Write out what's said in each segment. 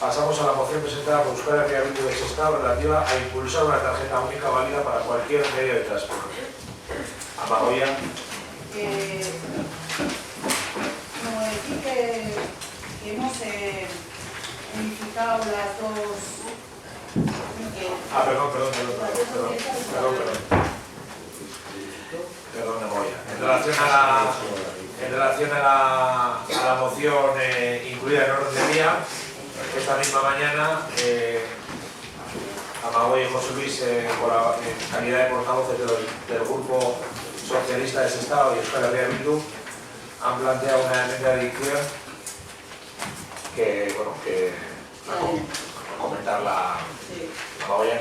pasamos a la moción presentada por Euskal Herria Bildu de Sestao relativa a impulsar una tarjeta única válida para cualquier medio de transporte. Amagoya. Como decir que hemos unificado las dos... Perdón, Amagoya. En relación a la moción incluida en orden del día, esta misma mañana, Amagoya y José Luis, en calidad de portavoces del Grupo Socialista de Sestao y Euskal Herria Bildu, han planteado una enmienda de adicción que, bueno, comentarla. Amagoya.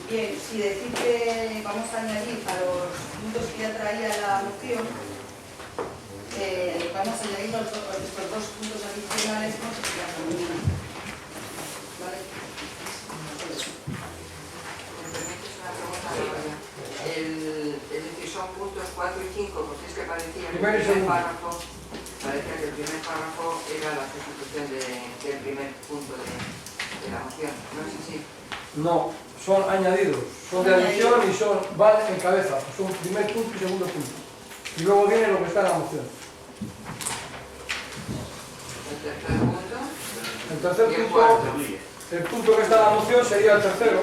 Bien, si decir que vamos a añadir a los puntos que ya traía la moción, vamos a añadir estos dos puntos adicionales como se la comunidad. ¿Vale? Es decir, son puntos 4 y 5, porque es que parecía que Primero y segundo. parecía que el primer párrafo era la sustitución del primer punto de la moción, ¿no es así? No, son añadidos, son de adición y van en cabeza, son primer punto y segundo punto. Y luego viene lo que está en la moción. El tercer punto. El tercer punto, el punto que está en la moción sería el tercero.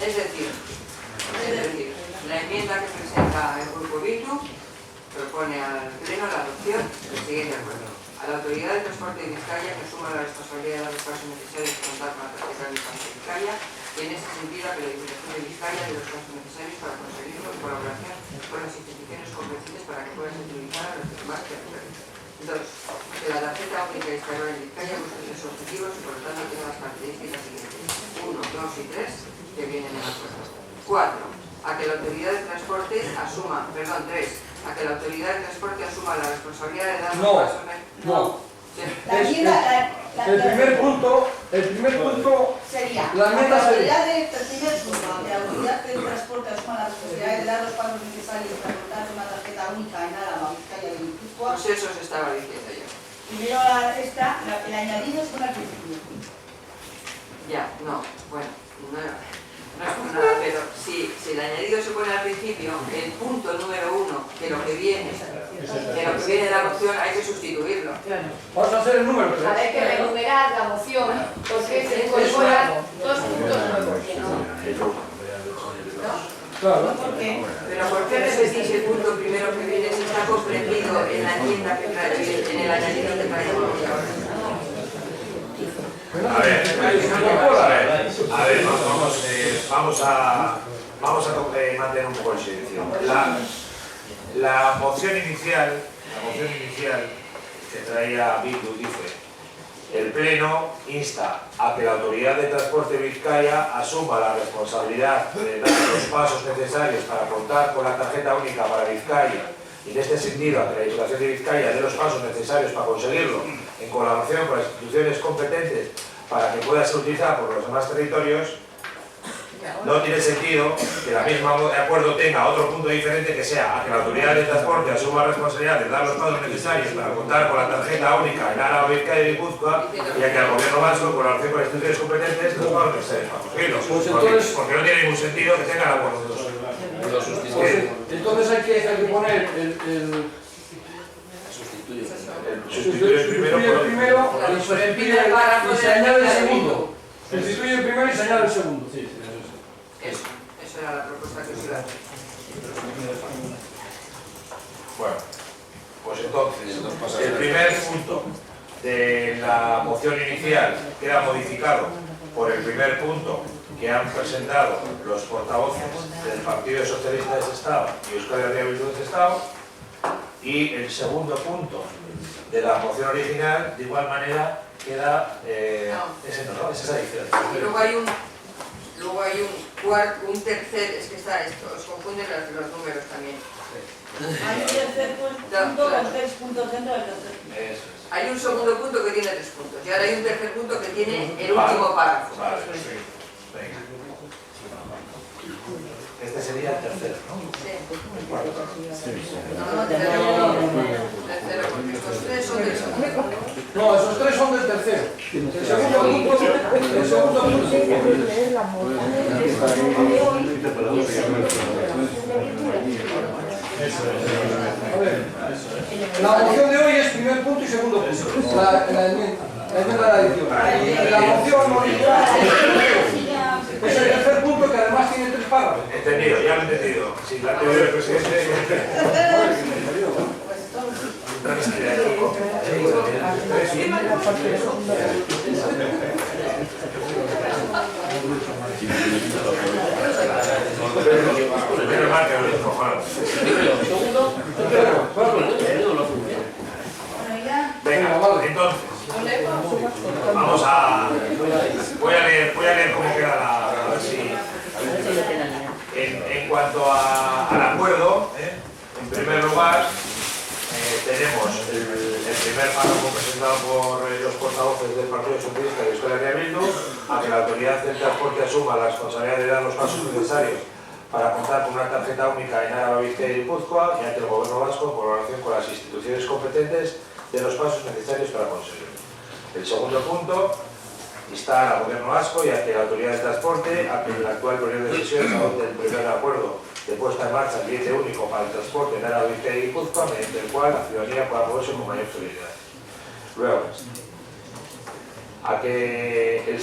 Es decir, la enmienda que presenta el Grupo Bildu propone al Pleno la adopción del siguiente acuerdo. A la Autoridad de Transporte de Vizcaya que asuma la responsabilidad de los pasos necesarios para contar con la tarjeta de Vizcaya y en ese sentido a que la Diputación de Vizcaya de los pasos necesarios para conseguirlo en colaboración con las instituciones competentes para que puedan ser utilizadas los demás territorios. 2. Que la tarjeta única instalada en Vizcaya busque sus objetivos y por lo tanto tenga las características siguientes: 1, 2 y 3 que vienen en el acuerdo. 4. A que la Autoridad de Transporte asuma, perdón, 3. A que la Autoridad de Transporte asuma la responsabilidad de dar los pasos necesarios. No. El primer punto sería la enmienda la sería autoridad del primer punto, que la autoridad del transporte asuma la responsabilidad de dar los pasos necesarios para contar con una tarjeta única en Álava, Vizcaya y Guipúzcoa. Pues eso os estaba diciendo yo. Primero el añadido es con el principio. Ya, no, bueno, no es por nada, pero si el añadido se pone al principio, el punto número 1 de lo que viene de la moción hay que sustituirlo. Vamos a hacer el número 3. Hay que renumerar la moción porque se incorporan dos puntos nuevos. Claro. Pero ¿por qué repetís el punto primero que viene si está comprendido en la enmienda que trae, en el añadido que traemos ahora? Vamos a mantener un poco el silencio. La moción inicial que traía Bildu dice: el Pleno insta a que la Autoridad de Transporte de Vizcaya asuma la responsabilidad de dar los pasos necesarios para contar con la tarjeta única para Vizcaya y en este sentido a que la Diputación de Vizcaya dé los pasos necesarios para conseguirlo en colaboración con las instituciones competentes para que pueda ser utilizada por los demás territorios. No tiene sentido que la misma acuerdo tenga otro punto diferente que sea a que la Autoridad de Transporte asuma la responsabilidad de dar los pasos necesarios para contar con la tarjeta única en Álava, Vizcaya y Guipúzcoa y a que el Gobierno vasco, en colaboración con las instituciones competentes, los pasos necesarios para conseguirlo. Porque no tiene ningún sentido que tengan acuerdos dos. Entonces hay que poner Sustituye el primero y se añade el segundo. Sustituye el primero y se añade el segundo. Eso era la propuesta que os iba a hacer. Bueno, pues entonces, el primer punto de la moción inicial queda modificado por el primer punto que han presentado los portavoces del Partido Socialista de Sestao y Euskal Herria Bildu de Sestao, y el segundo punto de la moción original, de igual manera, queda esa adición. Y luego hay un tercer, es que está esto, os confunden los números también. Hay un tercer punto con 3 puntos dentro del tercer punto. Eso es. Hay un segundo punto que tiene 3 puntos y ahora hay un tercer punto que tiene el último párrafo. Vale, perfecto. Venga. Este sería el tercero, ¿no? Sí. No, tercero, No, esos tres son del tercero. El segundo punto. A ver, la moción de hoy es primer punto y segundo punto. La enmienda de la edición. La moción original es el tercer punto que además tiene tres párrafos. Entendido, ya lo he entendido. Si la teoría del presidente... Menos mal que no lo escojaron. Venga, entonces, vamos a... Voy a leer cómo queda a ver si... En cuanto al acuerdo, en primer lugar, tenemos el primer párrafo presentado por los portavoces del Partido Socialista de Euskal Herria Bildu, a que la autoridad del transporte asuma la responsabilidad de dar los pasos necesarios para contar con una tarjeta única en Álava, Bizkaia y Guipúzcoa y ante el Gobierno vasco en colaboración con las instituciones competentes de los pasos necesarios para conseguirlo. El segundo punto, instar al Gobierno vasco y a que la autoridad del transporte, a que el actual periodo de sesiones adopte el primer acuerdo de puesta en marcha del billete único para el transporte en Álava, Bizkaia y Guipúzcoa, mediante el cual la ciudadanía pueda moverse con mayor seguridad. Luego, a que el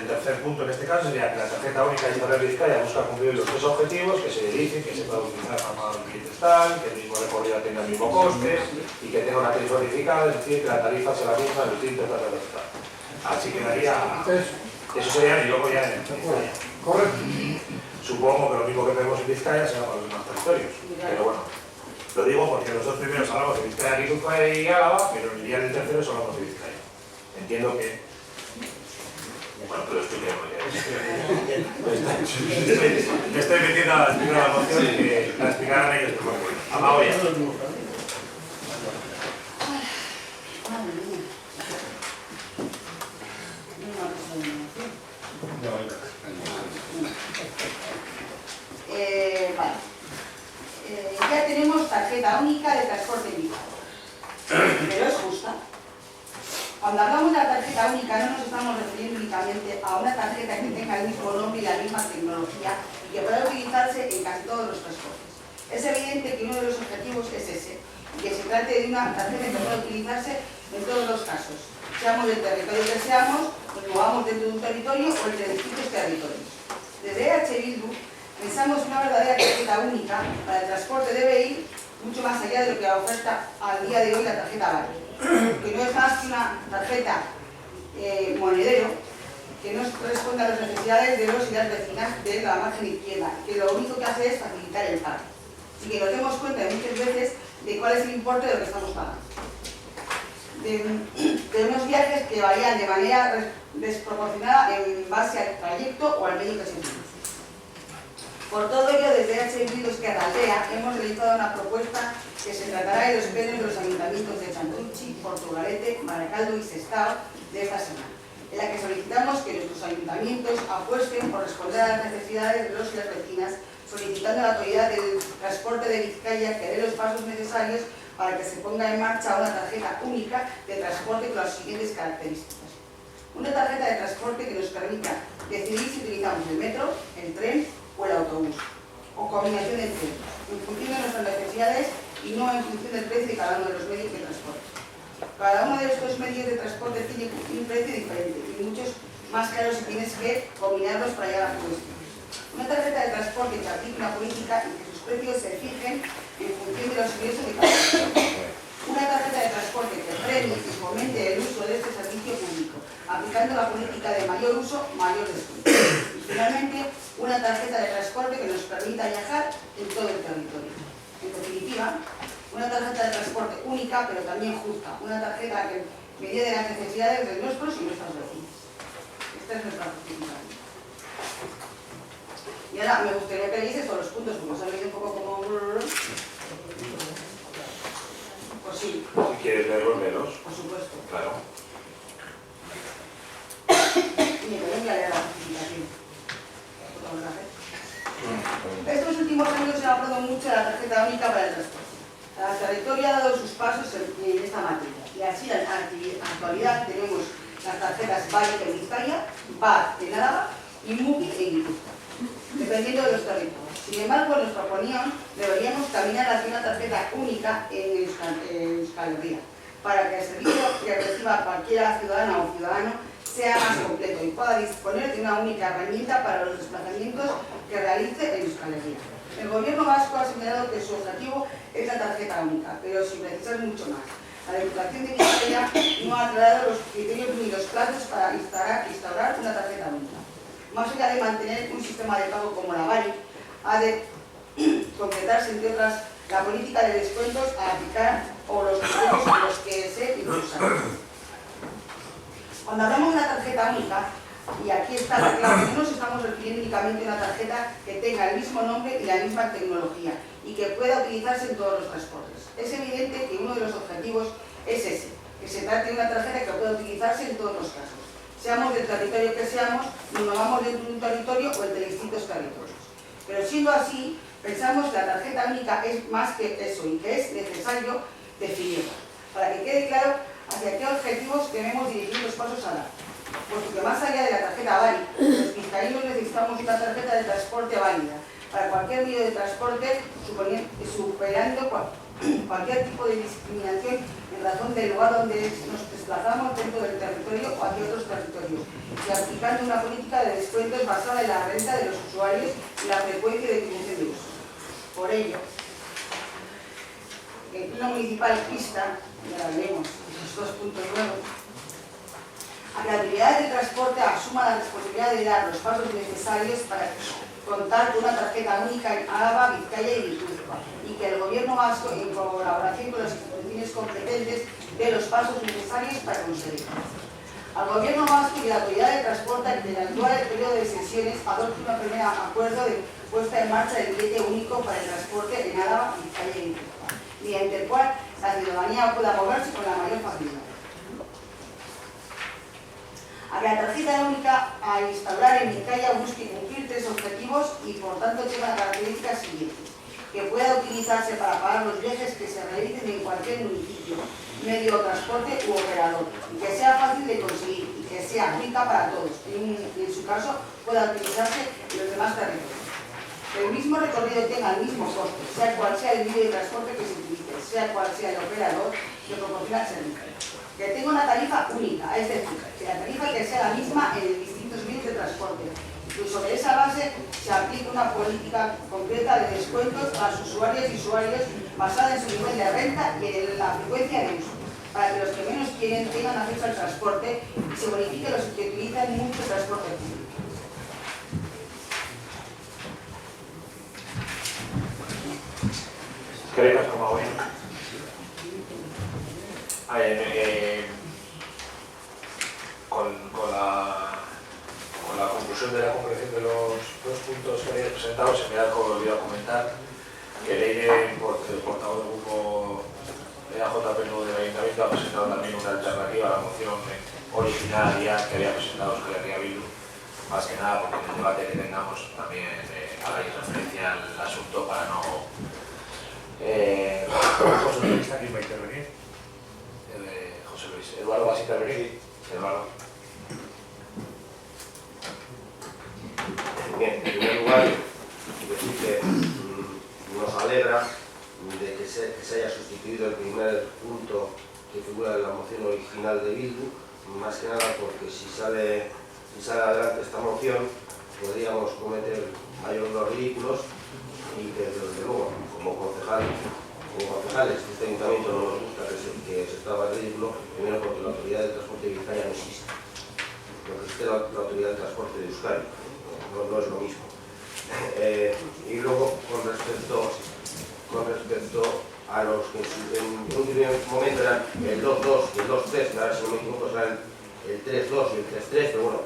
tercer punto en este caso sería que la tarjeta única de Álava, Bizkaia busca cumplir los tres objetivos que se dicen, que se pueda utilizar para pagar el billete tal, que el mismo recorrido tenga el mismo coste y que tenga una tarifa unificada, es decir, que la tarifa sea la misma en los distintos tal. Así quedaría... Eso sería y luego ya en Bizkaia. Correcto. Supongo que lo mismo que tenemos en Bizkaia será para los demás territorios. Pero bueno, lo digo porque los dos primeros hablamos de Bizkaia, Guipúzcoa y Álava, pero en el día del tercero solo hablamos de Bizkaia. Entiendo que... Bueno, pero expliquemos ya. Me estoy metiendo a explicar la moción y que la explicaran ellos mejor. Amagoya. Ya tenemos tarjeta única de transporte privado, pero es justa. Cuando hablamos de la tarjeta única no nos estamos refiriendo únicamente a una tarjeta que tenga el mismo nombre y la misma tecnología y que pueda utilizarse en casi todos los transportes. Es evidente que uno de los objetivos es ese, que se trate de una tarjeta que pueda utilizarse en todos los casos, seamos del territorio que seamos, nos movamos dentro de un territorio o entre distintos territorios. Desde EH Bildu pensamos que una verdadera tarjeta única para el transporte debe ir mucho más allá de lo que oferta al día de hoy la tarjeta Vale, que no es más que una tarjeta monedero que no responde a las necesidades de los y las vecinas de la margen izquierda, que lo único que hace es facilitar el pago y que nos demos cuenta muchas veces de cuál es el importe de lo que estamos pagando. De unos viajes que varían de manera desproporcionada en base al trayecto o al medio que se utiliza. Por todo ello, desde EH Bildu Ezkerra Aldea hemos realizado una propuesta que se tratará en los plenos de los ayuntamientos de Santurtzi, Portugalete, Barakaldo y Sestao de esta semana, en la que solicitamos que nuestros ayuntamientos apuesten por responder a las necesidades de los y las vecinas, solicitando a la autoridad del transporte de Bizkaia que dé los pasos necesarios para que se ponga en marcha una tarjeta única de transporte con las siguientes características. Una tarjeta de transporte que nos permita decidir si utilizamos el metro, el tren o el autobús, o combinación entre ellos, en función de nuestras necesidades y no en función del precio de cada uno de los medios de transporte. Cada uno de estos medios de transporte tiene un precio diferente y muchos más caros si tienes que combinarlos para llegar a tu destino. Una tarjeta de transporte que aplique una política y que sus precios se fijen en función de los ingresos de cada uno. Una tarjeta de transporte que premie y fomente el uso de este servicio público, aplicando la política de mayor uso, mayor descuento. Y finalmente, una tarjeta de transporte que nos permita viajar en todo el territorio. En definitiva, una tarjeta de transporte única, pero también justa. Una tarjeta que medie de las necesidades de nuestros y nuestras vecinos. Esta es nuestra justificación. Y ahora me gustaría que leyeses todos los puntos, como os han leído un poco como... Pues sí. Si quieres leerlos, léelos. Por supuesto. Claro. Y me voy a leer la justificación. Estos últimos años se ha hablado mucho de la tarjeta única para el transporte. La trayectoria ha dado sus pasos en esta materia y así en la actualidad tenemos las tarjetas Bike en Vizcaya, BAD en Álava y MUPI en Guipúzcoa, dependiendo de los territorios. Sin embargo, en nuestra opinión, deberíamos caminar hacia una tarjeta única en Euskal Herria, para que el servicio que reciba cualquier ciudadana o ciudadano sea más completo y pueda disponer de una única herramienta para los desplazamientos que realice en Euskal Herria. El Gobierno vasco ha señalado que su objetivo es la tarjeta única, pero sin precisar mucho más. La Diputación de Vizcaya no ha aclarado los criterios ni los plazos para instaurar una tarjeta única. Más allá de mantener un sistema de pago como la BARI, ha de concretarse, entre otras, la política de descuentos a aplicar o los criterios a los que se impulsan. Cuando hablamos de una tarjeta única, y aquí está la clave, no nos estamos refiriendo únicamente a una tarjeta que tenga el mismo nombre y la misma tecnología y que pueda utilizarse en todos los transportes. Es evidente que uno de los objetivos es ese, que se trate de una tarjeta que pueda utilizarse en todos los casos. Seamos del territorio que seamos, nos movamos dentro de un territorio o entre distintos territorios. Pero siendo así, pensamos que la tarjeta única es más que eso y que es necesario definirla, para que quede claro hacia qué objetivos debemos dirigir los pasos a dar. Puesto que más allá de la tarjeta BARI, los vizcaínos necesitamos una tarjeta de transporte válida para cualquier medio de transporte, superando cualquier tipo de discriminación en razón del lugar donde nos desplazamos dentro del territorio o hacia otros territorios, y aplicando una política de descuentos basada en la renta de los usuarios y la frecuencia de distribución de uso. Por ello, el Pleno Municipal insta, ya lo veremos, esos 2 puntos nuevos, a que la autoridad de transporte asuma la responsabilidad de dar los pasos necesarios para contar con una tarjeta única en Álava, Vizcaya y Guipúzcoa, y que el Gobierno vasco, en colaboración con las instituciones competentes, dé los pasos necesarios para conseguirlo. Al Gobierno vasco y a la autoridad de transporte, que en el actual periodo de sesiones adopte un primer acuerdo de puesta en marcha del billete único para el transporte en Álava, Vizcaya y Guipúzcoa, mediante el cual la ciudadanía pueda moverse con la mayor facilidad. A que la tarjeta única a instaurar en Vizcaya busque cumplir 3 objetivos y por tanto tenga las características siguientes: que pueda utilizarse para pagar los viajes que se realicen en cualquier municipio, medio de transporte u operador, y que sea fácil de conseguir y que sea rica para todos, y en su caso pueda utilizarse en los demás territorios. Que el mismo recorrido tenga el mismo coste, sea cual sea el medio de transporte que se utilice, sea cual sea el operador que proporciona el servicio. Que tenga una tarifa única, es decir, que la tarifa que sea la misma en distintos medios de transporte. Y sobre esa base se aplica una política concreta de descuentos a los usuarios y usuarios basada en su nivel de renta y en la frecuencia de uso, para que los que menos tienen tengan acceso al transporte y se bonifique los que utilizan mucho transporte público. ¿Queréis como hoy? Con la conclusión de la concreción de los 2 puntos que habéis presentado, se me ha olvidado comentar que Leire, el portavoz del grupo de la JPNU del Ayuntamiento, ha presentado también una alternativa a la moción original ya que había presentado Euskal Herria Bildu, más que nada porque en el debate que tengamos también hagáis referencia al asunto para no... José Luis, ¿quién va a intervenir? José Luis. ¿Eduardo vas a intervenir? Sí. Eduardo. Bien, en primer lugar, decir que nos alegra de que se haya sustituido el primer punto que figura en la moción original de Bildu, más que nada porque si sale adelante esta moción podríamos cometer mayores ridículos y que desde luego como concejales de este ayuntamiento no nos gusta que se estaba ridículo, primero porque la autoridad de transporte de Vizcaya no existe, no existe la autoridad de transporte de Euskadi, no es lo mismo. Y luego con respecto a los que en un primer momento eran el 2.2 y el 2.3, ahora si no me equivoco serán el 3.2 y el 3.3, pero bueno,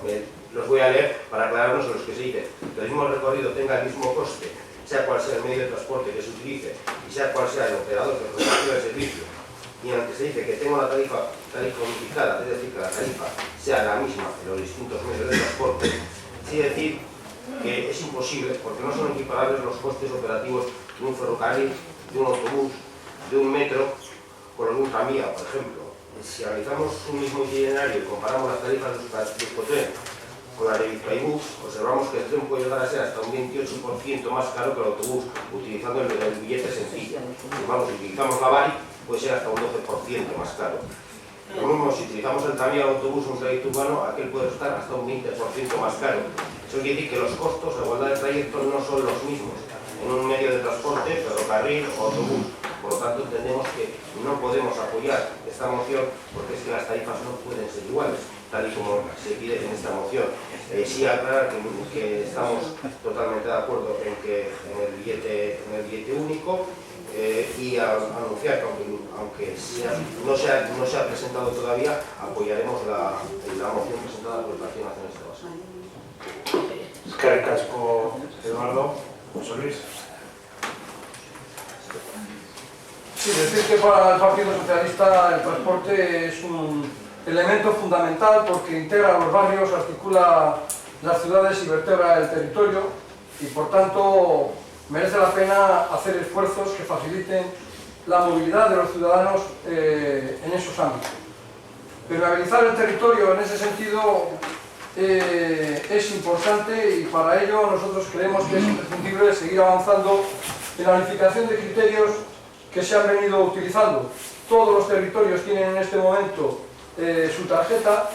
los voy a leer para aclararnos en los que se dice que el mismo recorrido tenga el mismo coste, sea cual sea el medio de transporte que se utilice y sea cual sea el operador que proporciona el servicio, y en el que se dice que tenga una tarifa unificada, es decir, que la tarifa sea la misma en los distintos medios de transporte, sí decir que es imposible porque no son equiparables los costes operativos de un ferrocarril, de un autobús, de 1 metro por un tranvía, por ejemplo. Si analizamos un mismo itinerario y comparamos las tarifas de Euskotren con la de Bizkaibus, observamos que el tren puede llegar a ser hasta un 28% más caro que el autobús, utilizando el billete sencillo. Y vamos, si utilizamos la VARI, puede ser hasta un 12% más caro. Lo mismo, si utilizamos el tranvía o autobús, un trayecto urbano, aquel puede estar hasta un 20% más caro. Eso quiere decir que los costos, la igualdad de trayectos, no son los mismos en un medio de transporte, ferrocarril o autobús. Por lo tanto, entendemos que no podemos apoyar esta moción porque es que las tarifas no pueden ser iguales, tal y como se pide en esta moción. Sí aclarar que estamos totalmente de acuerdo en que en el billete único y anunciar que aunque no se ha presentado todavía, apoyaremos la moción presentada por el Partido Nacionalista Vasco. Eskerrik asko, Eduardo. José Luis. Sí, decir que para el Partido Socialista el transporte es un elemento fundamental porque integra los barrios, articula las ciudades y vertebra el territorio y por tanto merece la pena hacer esfuerzos que faciliten la movilidad de los ciudadanos en esos ámbitos. Permeabilizar el territorio en ese sentido es importante y para ello nosotros creemos que es imprescindible seguir avanzando en la unificación de criterios que se han venido utilizando. Todos los territorios tienen en este momento su tarjeta,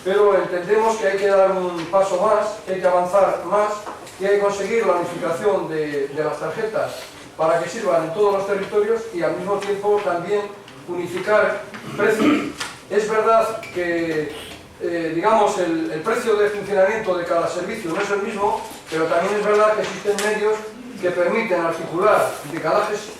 pero entendemos que hay que dar un paso más, que hay que avanzar más y hay que conseguir la unificación de las tarjetas para que sirvan en todos los territorios y al mismo tiempo también unificar precios. Es verdad que digamos el precio de funcionamiento de cada servicio no es el mismo, pero también es verdad que existen medios que permiten articular decalajes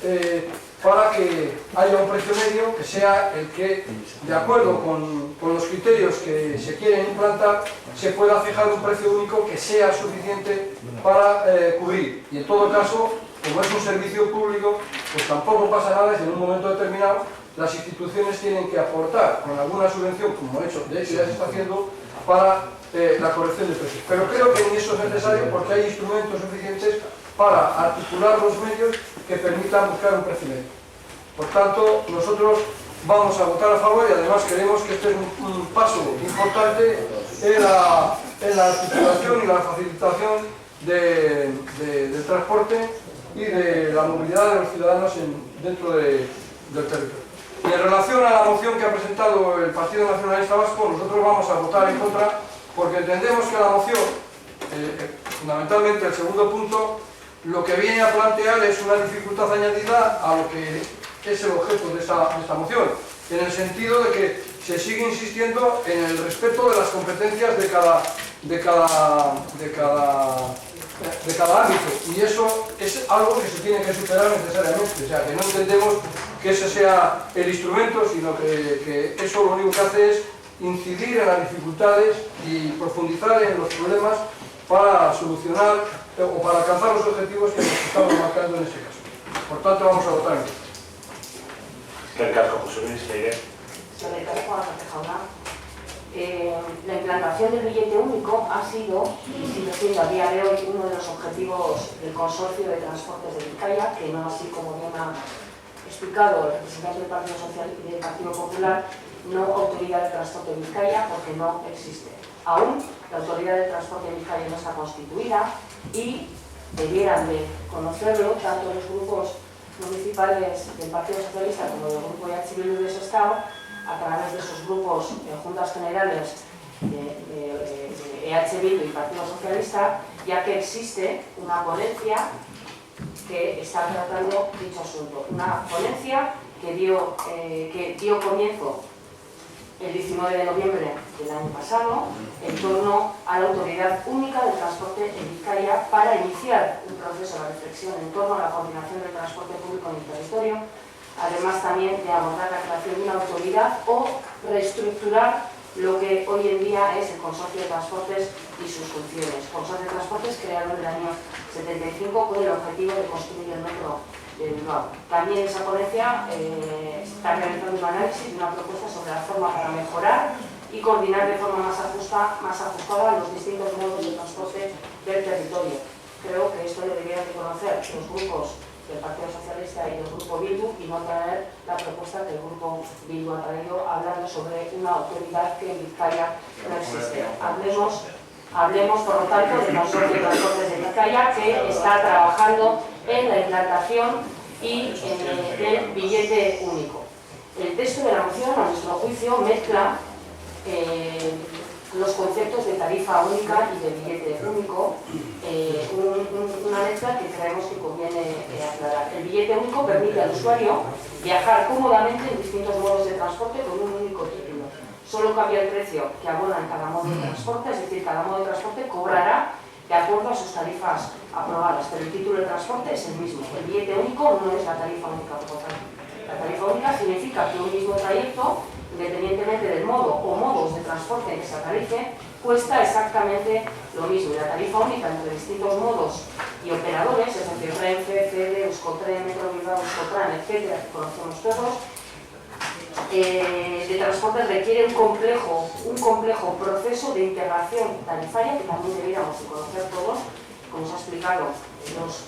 para que haya un precio medio que sea el que, de acuerdo con los criterios que se quieren implantar, se pueda fijar un precio único que sea suficiente para cubrir. Y en todo caso, como es un servicio público, pues tampoco pasa nada si en un momento determinado las instituciones tienen que aportar con alguna subvención, como de hecho ya se está haciendo, para la corrección de precios. Pero creo que ni eso es necesario porque hay instrumentos suficientes para articular los medios que permitan buscar un precio medio. Por tanto, nosotros vamos a votar a favor y además creemos que este es un paso importante en la articulación y la facilitación del transporte y de la movilidad de los ciudadanos dentro del territorio. Y en relación a la moción que ha presentado el Partido Nacionalista Vasco, nosotros vamos a votar en contra porque entendemos que la moción, fundamentalmente el segundo punto, lo que viene a plantear es una dificultad añadida a lo que es el objeto de esta moción, en el sentido de que se sigue insistiendo en el respeto de las competencias de cada ámbito, y eso es algo que se tiene que superar necesariamente. O sea, que no entendemos que ese sea el instrumento, sino que eso lo único que hace es incidir en las dificultades y profundizar en los problemas para solucionar o para alcanzar los objetivos que nos estamos marcando en este caso. Por tanto, vamos a votar en contra. Eskerrik asko, José Luis. La implantación del billete único ha sido y sigue siendo a día de hoy uno de los objetivos del Consorcio de Transportes de Vizcaya, que no así como bien ha explicado el representante del Partido Socialista y del Partido Popular, no Autoridad de Transporte de Vizcaya, porque no existe. Aún la Autoridad de Transporte de Vizcaya no está constituida y debieran de conocerlo tanto los grupos municipales del Partido Socialista como del Grupo EH Bildu de Sestao, a través de sus grupos juntas generales de EH Bildu y Partido Socialista, ya que existe una ponencia que está tratando dicho asunto. Una ponencia que dio comienzo el 19 de noviembre del año pasado en torno a la Autoridad Única del Transporte en Vizcaya para iniciar un proceso de reflexión en torno a la coordinación del transporte público en el territorio, además también de abordar la creación de una autoridad o reestructurar lo que hoy en día es el Consorcio de Transportes y sus funciones. Consorcio de Transportes creado en el año 75 con el objetivo de construir el metro de Bilbao. También esa ponencia está realizando un análisis y una propuesta sobre la forma para mejorar y coordinar de forma más ajustada los distintos modos de transporte del territorio. Creo que esto lo deberían de conocer los grupos del Partido Socialista y del Grupo Bildu y no traer la propuesta que el Grupo Bildu ha traído hablando sobre una autoridad que en Vizcaya no existe. Hablemos por lo tanto del Consorcio de Transportes de Vizcaya, que está trabajando en la implantación y en el billete único. El texto de la moción, a nuestro juicio, mezcla los conceptos de tarifa única y de billete único, una mezcla que creemos que conviene aclarar. El billete único permite al usuario viajar cómodamente en distintos modos de transporte con un único título. Solo cambia el precio que abona en cada modo de transporte, es decir, cada modo de transporte cobrará de acuerdo a sus tarifas aprobadas, pero el título de transporte es el mismo. El billete único no es la tarifa única, por lo tanto. La tarifa única significa que un mismo trayecto, independientemente del modo o modos de transporte que se tarife, cuesta exactamente lo mismo. Y la tarifa única entre distintos modos y operadores, es decir, Renfe, Feve, Euskotren, Metro Bilbao, Euskotran, etcétera, que conocemos todos, de transporte requiere un complejo proceso de integración tarifaria que también debiéramos conocer todos, como se ha explicado los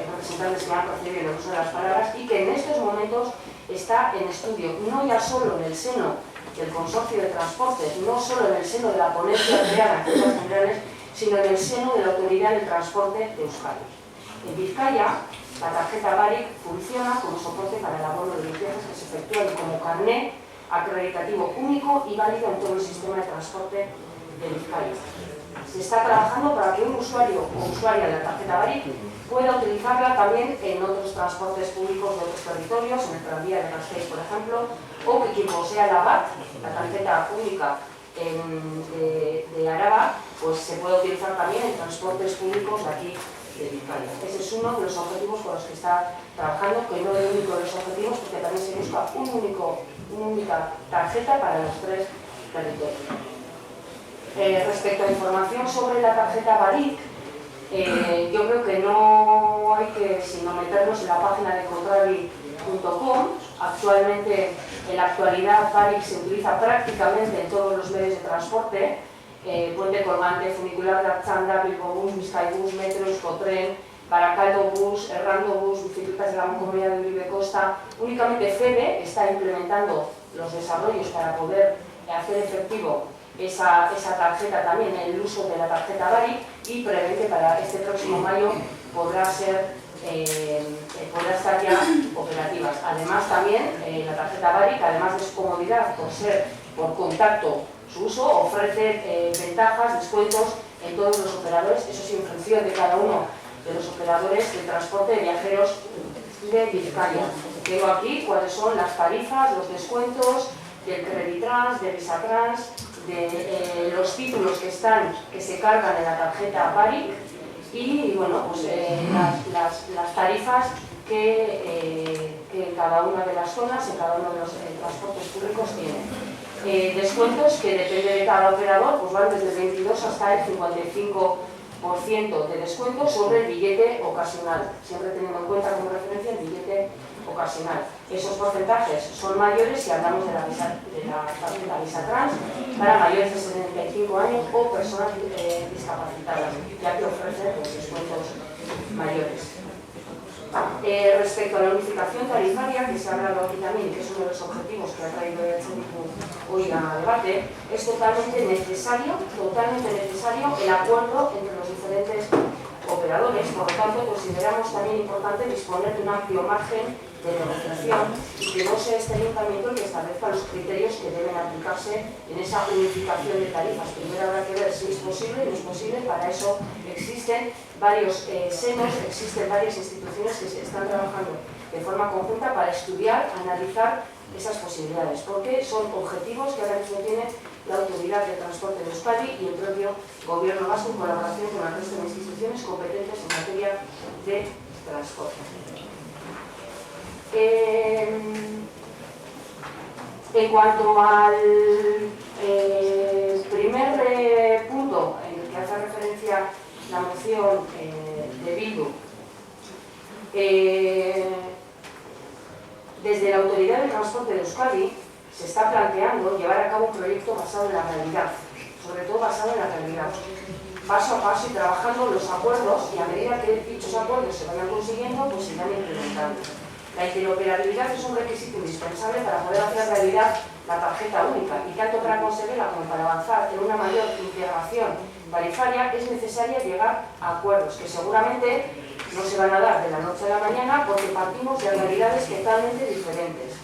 representantes que me han precedido en el uso de las palabras, y que en estos momentos está en estudio, no ya solo en el seno del Consorcio de Transportes, no solo en el seno de la ponencia creada en Juntas Generales, sino en el seno de la Autoridad del Transporte de Euskadi. En Vizcaya, la tarjeta BARIC funciona como soporte para el abono de los viajes que se efectúan como carné acreditativo único y válido en todo el sistema de transporte de Vizcaya. Se está trabajando para que un usuario o usuaria de la tarjeta BARIC pueda utilizarla también en otros transportes públicos de otros territorios, en el tranvía de Gasteiz, por ejemplo, o que quien posea la BAT, la tarjeta única de Araba, pues se pueda utilizar también en transportes públicos de aquí de Vizcaya. Ese es uno de los objetivos con los que está trabajando, que no es el único de los objetivos, porque también se busca una única tarjeta para los tres territorios. Respecto a información sobre la tarjeta BARIC, yo creo que no hay que sino meternos en la página de contravi.com. Actualmente, en la actualidad, BARIC se utiliza prácticamente en todos los medios de transporte, Puente Colgante, Funicular de Archanda, Bilbobús, Bizkaibus, Metro, Euskotren, Barakaldo Bus, Errando Bus, Bicicletas de la Mancomunidad de Uribe Costa. Únicamente FEBE está implementando los desarrollos para poder hacer efectivo esa tarjeta también, el uso de la tarjeta BARIC, y prevé que para este próximo mayo podrá estar ya operativas. Además también la tarjeta BARIC, además de su comodidad por ser por contacto su uso, ofrece ventajas, descuentos en todos los operadores, eso sí, en función de cada uno de los operadores de transporte de viajeros de Vizcaya. Tengo aquí cuáles son las tarifas, los descuentos del Creditrans, de Visatrans, de los títulos que se cargan en la tarjeta BARIC y bueno, pues las tarifas que cada una de las zonas, en cada uno de los transportes públicos tienen. Descuentos que depende de cada operador, pues van desde el 22 hasta el 55% de descuento sobre el billete ocasional, siempre teniendo en cuenta como referencia el billete ocasional. Esos porcentajes son mayores si hablamos de la tarjeta Visatrans para mayores de 75 años o personas discapacitadas, ya que ofrece pues, descuentos mayores. Respecto a la unificación tarifaria, que se ha hablado aquí también, que es uno de los objetivos que ha traído hoy a debate, es totalmente necesario el acuerdo entre los diferentes operadores. Por lo tanto, consideramos también importante disponer de un amplio margen de negociación y que no sea este ayuntamiento el que establezca los criterios que deben aplicarse en esa unificación de tarifas. Primero habrá que ver si es posible o no es posible. Para eso existen varios senos, existen varias instituciones que se están trabajando de forma conjunta para estudiar, analizar esas posibilidades, porque son objetivos que ahora mismo tiene la Autoridad de Transporte de Euskadi y el propio Gobierno vasco en colaboración con el resto de instituciones competentes en materia de transporte. En cuanto al primer punto en el que hace referencia la moción de Bildu, desde la Autoridad de Transporte de Euskadi se está planteando llevar a cabo un proyecto basado en la realidad, sobre todo basado en la realidad. paso a paso y trabajando los acuerdos, y a medida que dichos acuerdos se vayan consiguiendo, pues se irán implementando. La interoperabilidad es un requisito indispensable para poder hacer realidad la tarjeta única, y tanto para conseguirla como para avanzar en una mayor integración tarifaria es necesario llegar a acuerdos que seguramente no se van a dar de la noche a la mañana porque partimos de realidades totalmente diferentes.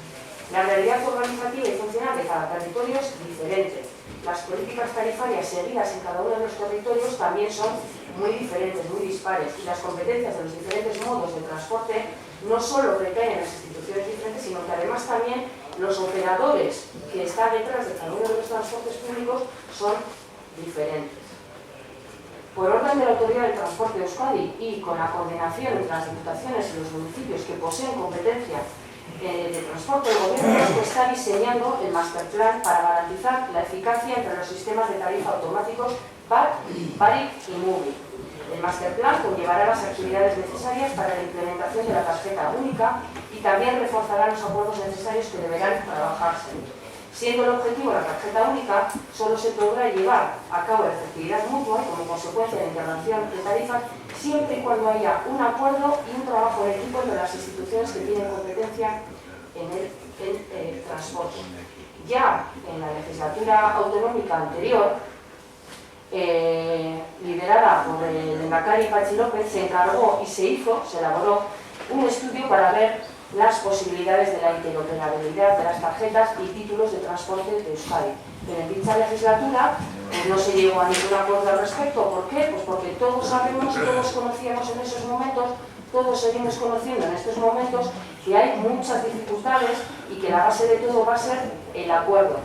La realidad organizativa y funcional de cada territorio es diferente. Las políticas tarifarias seguidas en cada uno de los territorios también son muy diferentes, muy dispares, y las competencias de los diferentes modos de transporte no solo recaen en las instituciones diferentes, sino que además también los operadores que están detrás de cada uno de los transportes públicos son diferentes. Por orden de la Autoridad del Transporte de Euskadi y con la coordinación entre las diputaciones y los municipios que poseen competencia de transporte, el Gobierno vasco está diseñando el masterplan para garantizar la eficacia entre los sistemas de tarifa automáticos BAT, BARIC y MUBI. El masterplan conllevará las actividades necesarias para la implementación de la tarjeta única y también reforzará los acuerdos necesarios que deberán trabajarse. Siendo el objetivo la tarjeta única, solo se podrá llevar a cabo la efectividad mutua y como consecuencia de la integración de tarifas siempre y cuando haya un acuerdo y un trabajo en equipo entre las instituciones que tienen competencia en el transporte. Ya en la legislatura autonómica anterior, liderada por el lehendakari Patxi López, se encargó y se elaboró un estudio para ver las posibilidades de la interoperabilidad de las tarjetas y títulos de transporte de Euskadi. Pero en dicha legislatura no se llegó a ningún acuerdo al respecto. ¿Por qué? Pues porque todos sabemos, todos conocíamos en esos momentos, todos seguimos conociendo en estos momentos que hay muchas dificultades y que la base de todo va a ser el acuerdo.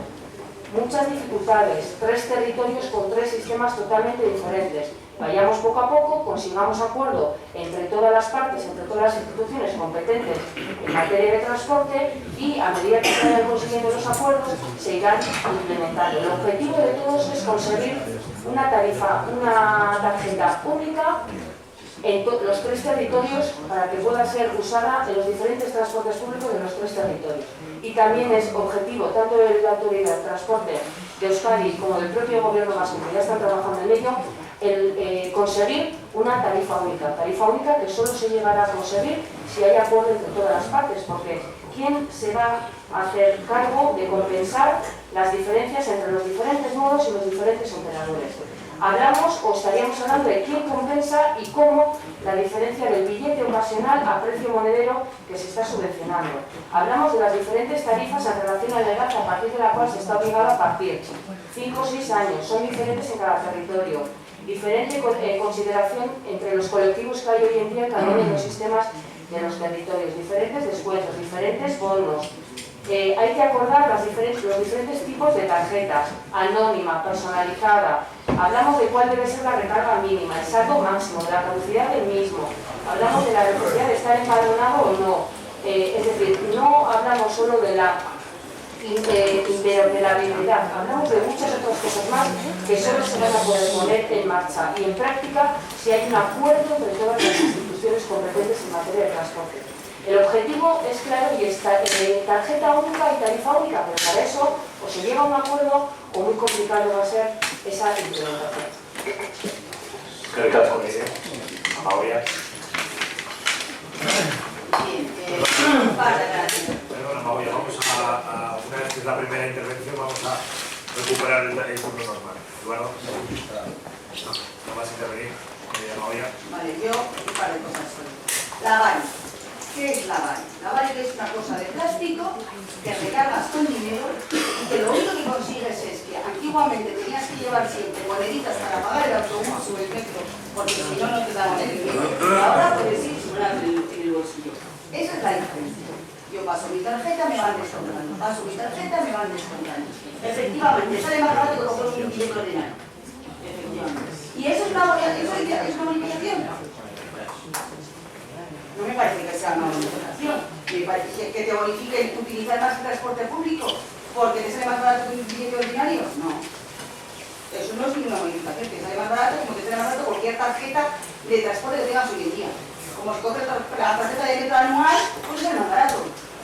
Muchas dificultades, 3 territorios con 3 sistemas totalmente diferentes. Vayamos poco a poco, consigamos acuerdo entre todas las partes, entre todas las instituciones competentes en materia de transporte y a medida que se vayan consiguiendo los acuerdos se irán implementando. El objetivo de todos es conseguir una tarjeta única en los 3 territorios para que pueda ser usada en los diferentes transportes públicos de los 3 territorios. Y también es objetivo tanto de la Autoridad del Transporte de Euskadi como del propio Gobierno vasco, que ya están trabajando en ello, el conseguir una tarifa única que solo se llegará a conseguir si hay acuerdo entre todas las partes, porque ¿quién se va a hacer cargo de compensar las diferencias entre los diferentes modos y los diferentes operadores? Hablamos o estaríamos hablando de quién compensa y cómo la diferencia del billete ocasional a precio monedero que se está subvencionando. Hablamos de las diferentes tarifas en relación a la edad a partir de la cual se está obligado a partir. 5 o 6 años, son diferentes en cada territorio. Diferente consideración entre los colectivos que hay hoy en día también en los sistemas de los territorios. Diferentes descuentos, diferentes bonos. Hay que acordar los diferentes tipos de tarjetas, anónima, personalizada. Hablamos de cuál debe ser la recarga mínima, el saldo máximo, de la caducidad del mismo. Hablamos de la necesidad de estar empadronado o no. Es decir, no hablamos solo de la interoperabilidad, hablamos de muchas otras cosas más que solo se van a poder poner en marcha y en práctica si hay un acuerdo entre todas las instituciones competentes en materia de transporte. El objetivo es claro y es tarjeta única y tarifa única, pero para eso o se llega a un acuerdo o muy complicado va a ser esa implementación. Perdona, Magoya, vamos a una vez que es la primera intervención, vamos a recuperar el turno normal. Eduardo, ¿no vas a intervenir? Magoya. Vale, yo un par de cosas solo. La valla. ¿Qué es la valla? La valla es una cosa de plástico que recargas con dinero y que lo único que consigues es que antiguamente tenías que llevar siempre moneditas para pagar el autobús o el metro, porque si no, no te daban el dinero. Y ahora puedes ir sin en el bolsillo. Esa es la diferencia. Yo paso mi tarjeta, me van descontando. Paso mi tarjeta, me van descontando. Efectivamente, sale más barato que coger un billete ordinario. Efectivamente. ¿Y eso es una bonificación? No me parece que sea una bonificación. Me parece que te bonifiquen utilizar más el transporte público porque te sale más barato que un billete ordinario. No. Eso no es ninguna bonificación. Te sale más barato como te sale más barato cualquier tarjeta de transporte que tengas hoy en día. Como si coges la tarjeta de metro anual, pues es más barato.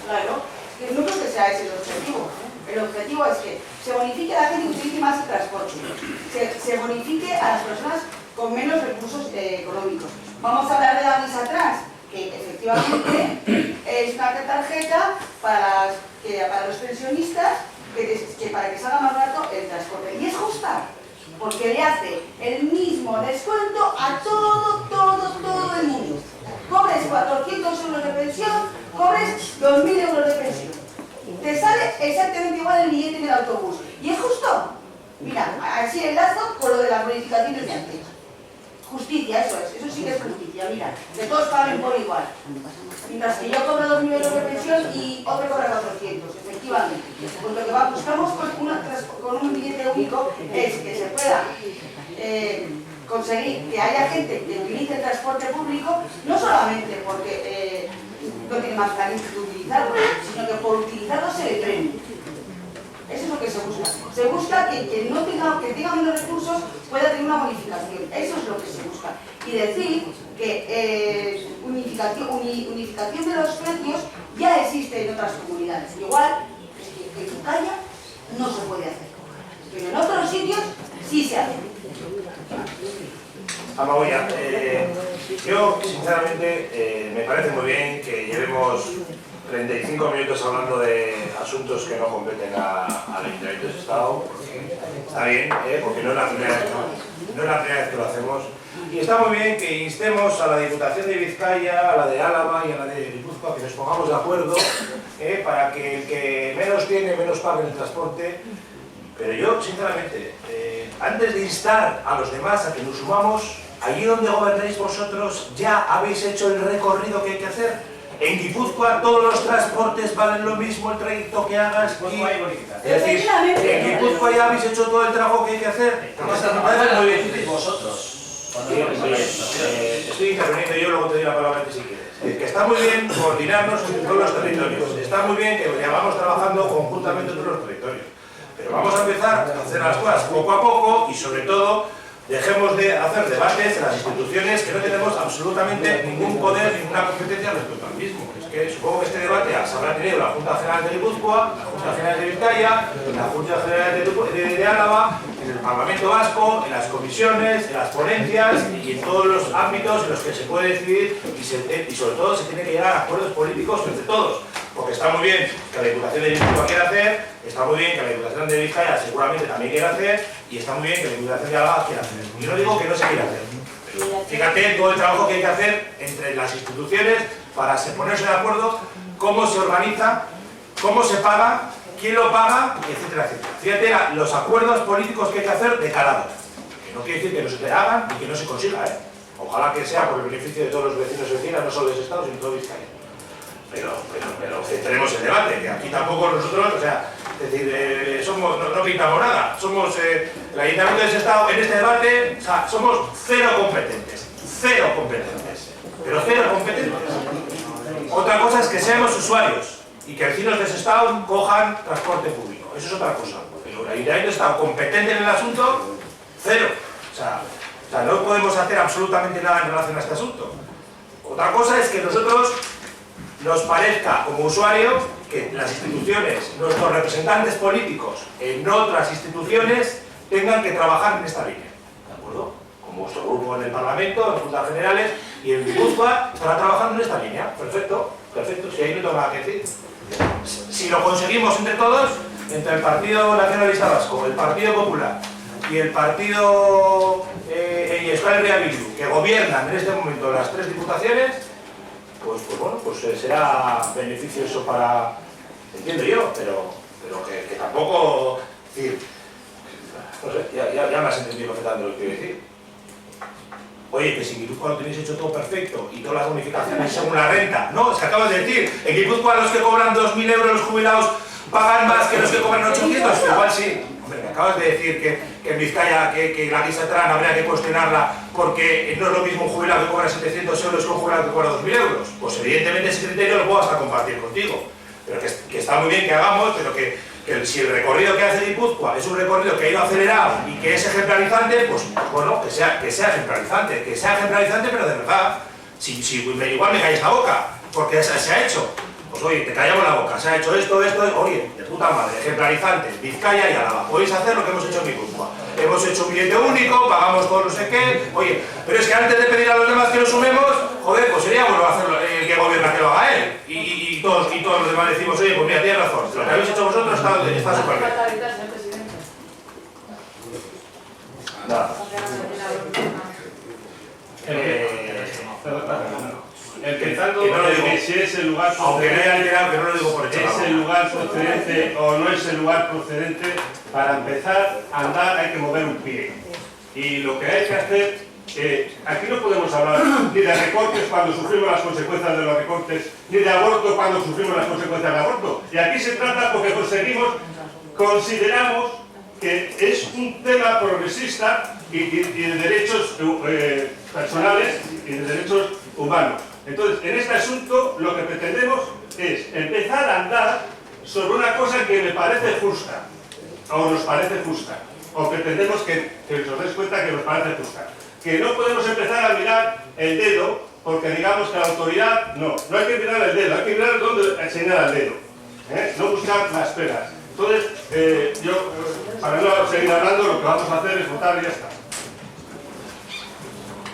Claro. No creo que sea ese el objetivo. El objetivo es que se bonifique a la gente que utilice más el transporte. Se bonifique a las personas con menos recursos económicos. Vamos a hablar de la misa atrás, que efectivamente es una tarjeta para los pensionistas que para que salga más barato el transporte. Y es justa, porque le hace el mismo descuento a todo el mundo. Cobres 400 euros de pensión, cobres 2.000 euros de pensión. Te sale exactamente igual el billete del autobús. Y es justo. Mira, así enlazo con lo de las bonificaciones de antes. Justicia, eso sí que es justicia, mira, que todos paguen por igual. Mientras que yo cobro 2.000 euros de pensión y otro cobra 400, efectivamente. Pues lo que buscamos con un billete único es que se pueda conseguir que haya gente que utilice el transporte público, no solamente porque no tiene más caliente que utilizarlo, sino que por utilizarlo se le premie. Eso es lo que se busca. Se busca que quien tenga menos recursos pueda tener una bonificación. Eso es lo que se busca. Y decir que unificación de los precios ya existe en otras comunidades. Igual que en Vizcaya no se puede hacer. Pero en otros sitios sí se hace. Amagoya, yo sinceramente me parece muy bien que llevemos 35 minutos hablando de asuntos que no competen al Ayuntamiento de Estado, porque está bien, porque no es la primera vez que lo hacemos. Y está muy bien que instemos a la Diputación de Vizcaya, a la de Álava y a la de Guipúzcoa que nos pongamos de acuerdo para que el que menos tiene, menos pague en el transporte. Pero yo, sinceramente, antes de instar a los demás a que nos sumamos, allí donde gobernáis vosotros ya habéis hecho el recorrido que hay que hacer. En Guipúzcoa todos los transportes valen lo mismo el trayecto que hagas. Es decir, en Guipúzcoa ya habéis hecho todo el trabajo que hay que hacer. Muy bien. Vosotros. Estoy interviniendo yo, luego te doy la palabra si quieres. Que está muy bien coordinarnos en todos los territorios. Está muy bien que vayamos trabajando conjuntamente en todos los territorios. Pero vamos a empezar a hacer las cosas poco a poco y sobre todo dejemos de hacer debates en las instituciones que no tenemos absolutamente ningún poder, ninguna competencia respecto al mismo. Es que supongo que este debate se habrá tenido la Junta General de Guipúzcoa, la Junta General de Vizcaya, la Junta General de Álava, en el Parlamento Vasco, en las comisiones, en las ponencias y en todos los ámbitos en los que se puede decidir y sobre todo se tiene que llegar a acuerdos políticos entre todos. Porque está muy bien que la Diputación de Guipúzcoa quiera hacer, está muy bien que la Diputación de Vizcaya seguramente también quiera hacer y está muy bien que la Diputación de Álava quiera hacer. Yo no digo que no se quiera hacer, pero fíjate todo el trabajo que hay que hacer entre las instituciones para ponerse de acuerdo cómo se organiza, cómo se paga, quién lo paga, etcétera, etcétera. Fíjate los acuerdos políticos que hay que hacer de calado. Que no quiere decir que no se te hagan y que no se consiga, Ojalá que sea por el beneficio de todos los vecinos y vecinas, no solo de ese Estado, sino de todo Vizcaya. Pero centremos el debate, que aquí tampoco nosotros, o sea, es decir, no pintamos nada, somos el Ayuntamiento de ese Estado en este debate, o sea, somos cero competentes, pero cero competentes. Otra cosa es que seamos usuarios y que vecinos de ese Estado cojan transporte público, eso es otra cosa, pero el Ayuntamiento de Estado competente en el asunto, cero, o sea, no podemos hacer absolutamente nada en relación a este asunto. Otra cosa es que nosotros nos parezca como usuario que las instituciones, nuestros representantes políticos en otras instituciones tengan que trabajar en esta línea, ¿de acuerdo? Como vuestro grupo en el Parlamento, en Juntas Generales y en Guipúzcoa estará trabajando en esta línea, perfecto, si ahí no tengo nada que decir. Si lo conseguimos entre todos, entre el Partido Nacionalista Vasco, el Partido Popular y el Partido Euskal Herria Bildu, que gobiernan en este momento las tres diputaciones, pues bueno, pues será beneficioso para, entiendo yo, pero que tampoco, es decir, no sé, ya me has entendido perfectamente lo que quiero decir. Oye, que si en Guipúzcoa lo tenéis hecho todo perfecto y todas las bonificaciones según la renta, no, es que acabas de decir, en Guipúzcoa los que cobran 2.000 euros los jubilados pagan más que los que cobran 800, igual sí. Hombre, me acabas de decir que en Vizcaya, que la guisa trana habría que cuestionarla porque no es lo mismo un jubilado que cobra 700 euros que un jubilado que cobra 2.000 euros. Pues evidentemente ese criterio lo puedo hasta compartir contigo. Pero que está muy bien que hagamos, pero que si el recorrido que hace Guipúzcoa es un recorrido que ha ido acelerado y que es ejemplarizante, pues bueno, que sea ejemplarizante, pero de verdad. Igual me calles la boca, porque se ha hecho. pues oye, te callamos la boca, se ha hecho esto, oye, de puta madre, ejemplarizantes, Vizcaya y Álava, podéis hacer lo que hemos hecho en Guipúzcoa. Hemos hecho un billete único, pagamos todo no sé qué, oye, pero es que antes de pedir a los demás que lo sumemos, joder, pues sería bueno hacerlo, que gobierna que lo haga él. Y todos los demás decimos, oye, pues mira, tienes razón, lo que habéis hecho vosotros está súper bien. Nada. Empezando que si es el lugar aunque no haya procedente, alterado, que no lo digo por hecho. es el lugar procedente o no es el lugar procedente, para empezar a andar hay que mover un pie. Y lo que hay que hacer, aquí no podemos hablar ni de recortes cuando sufrimos las consecuencias de los recortes, ni de aborto cuando sufrimos las consecuencias del aborto. Y aquí se trata porque consideramos que es un tema progresista y de derechos personales y de derechos humanos. Entonces, en este asunto lo que pretendemos es empezar a andar sobre una cosa que me parece justa, o nos parece justa, o pretendemos que os deis cuenta que nos parece justa. Que no podemos empezar a mirar el dedo, porque digamos que la autoridad, no hay que mirar el dedo, hay que mirar dónde señala el dedo, no buscar las peras. Entonces, yo, para no seguir hablando, lo que vamos a hacer es votar y ya está.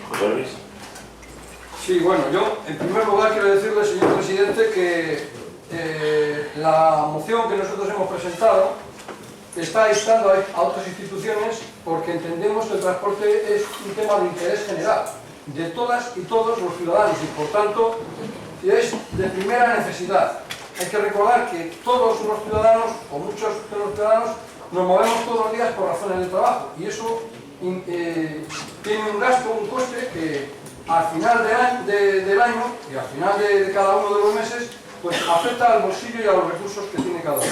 José Luis. Sí, bueno, yo en primer lugar quiero decirle, señor presidente, que la moción que nosotros hemos presentado está instando a otras instituciones porque entendemos que el transporte es un tema de interés general de todas y todos los ciudadanos y por tanto es de primera necesidad. Hay que recordar que todos los ciudadanos, o muchos de los ciudadanos, nos movemos todos los días por razones de trabajo y eso tiene un gasto, un coste que al final del año y al final de cada uno de los meses pues afecta al bolsillo y a los recursos que tiene cada uno.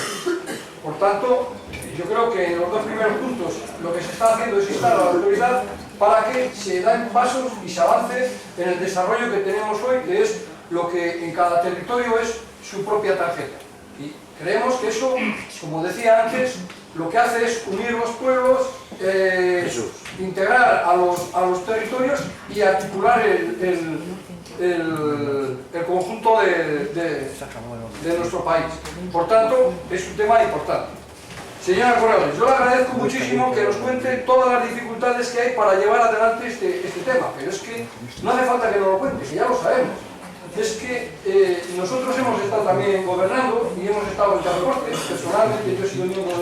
Por tanto, yo creo que en los dos primeros puntos lo que se está haciendo es instar a la autoridad para que se den pasos y se avance en el desarrollo que tenemos hoy, que es lo que en cada territorio es su propia tarjeta. Y creemos que eso, como decía antes, lo que hace es unir los pueblos, integrar a los territorios y articular el conjunto de nuestro país. Por tanto, es un tema importante. Señora Corrales, yo le agradezco muchísimo que nos cuente todas las dificultades que hay para llevar adelante este tema, pero es que no hace falta que nos lo cuente, que ya lo sabemos. Es que nosotros hemos estado también gobernando y hemos estado en transporte. Personalmente yo he sido miembro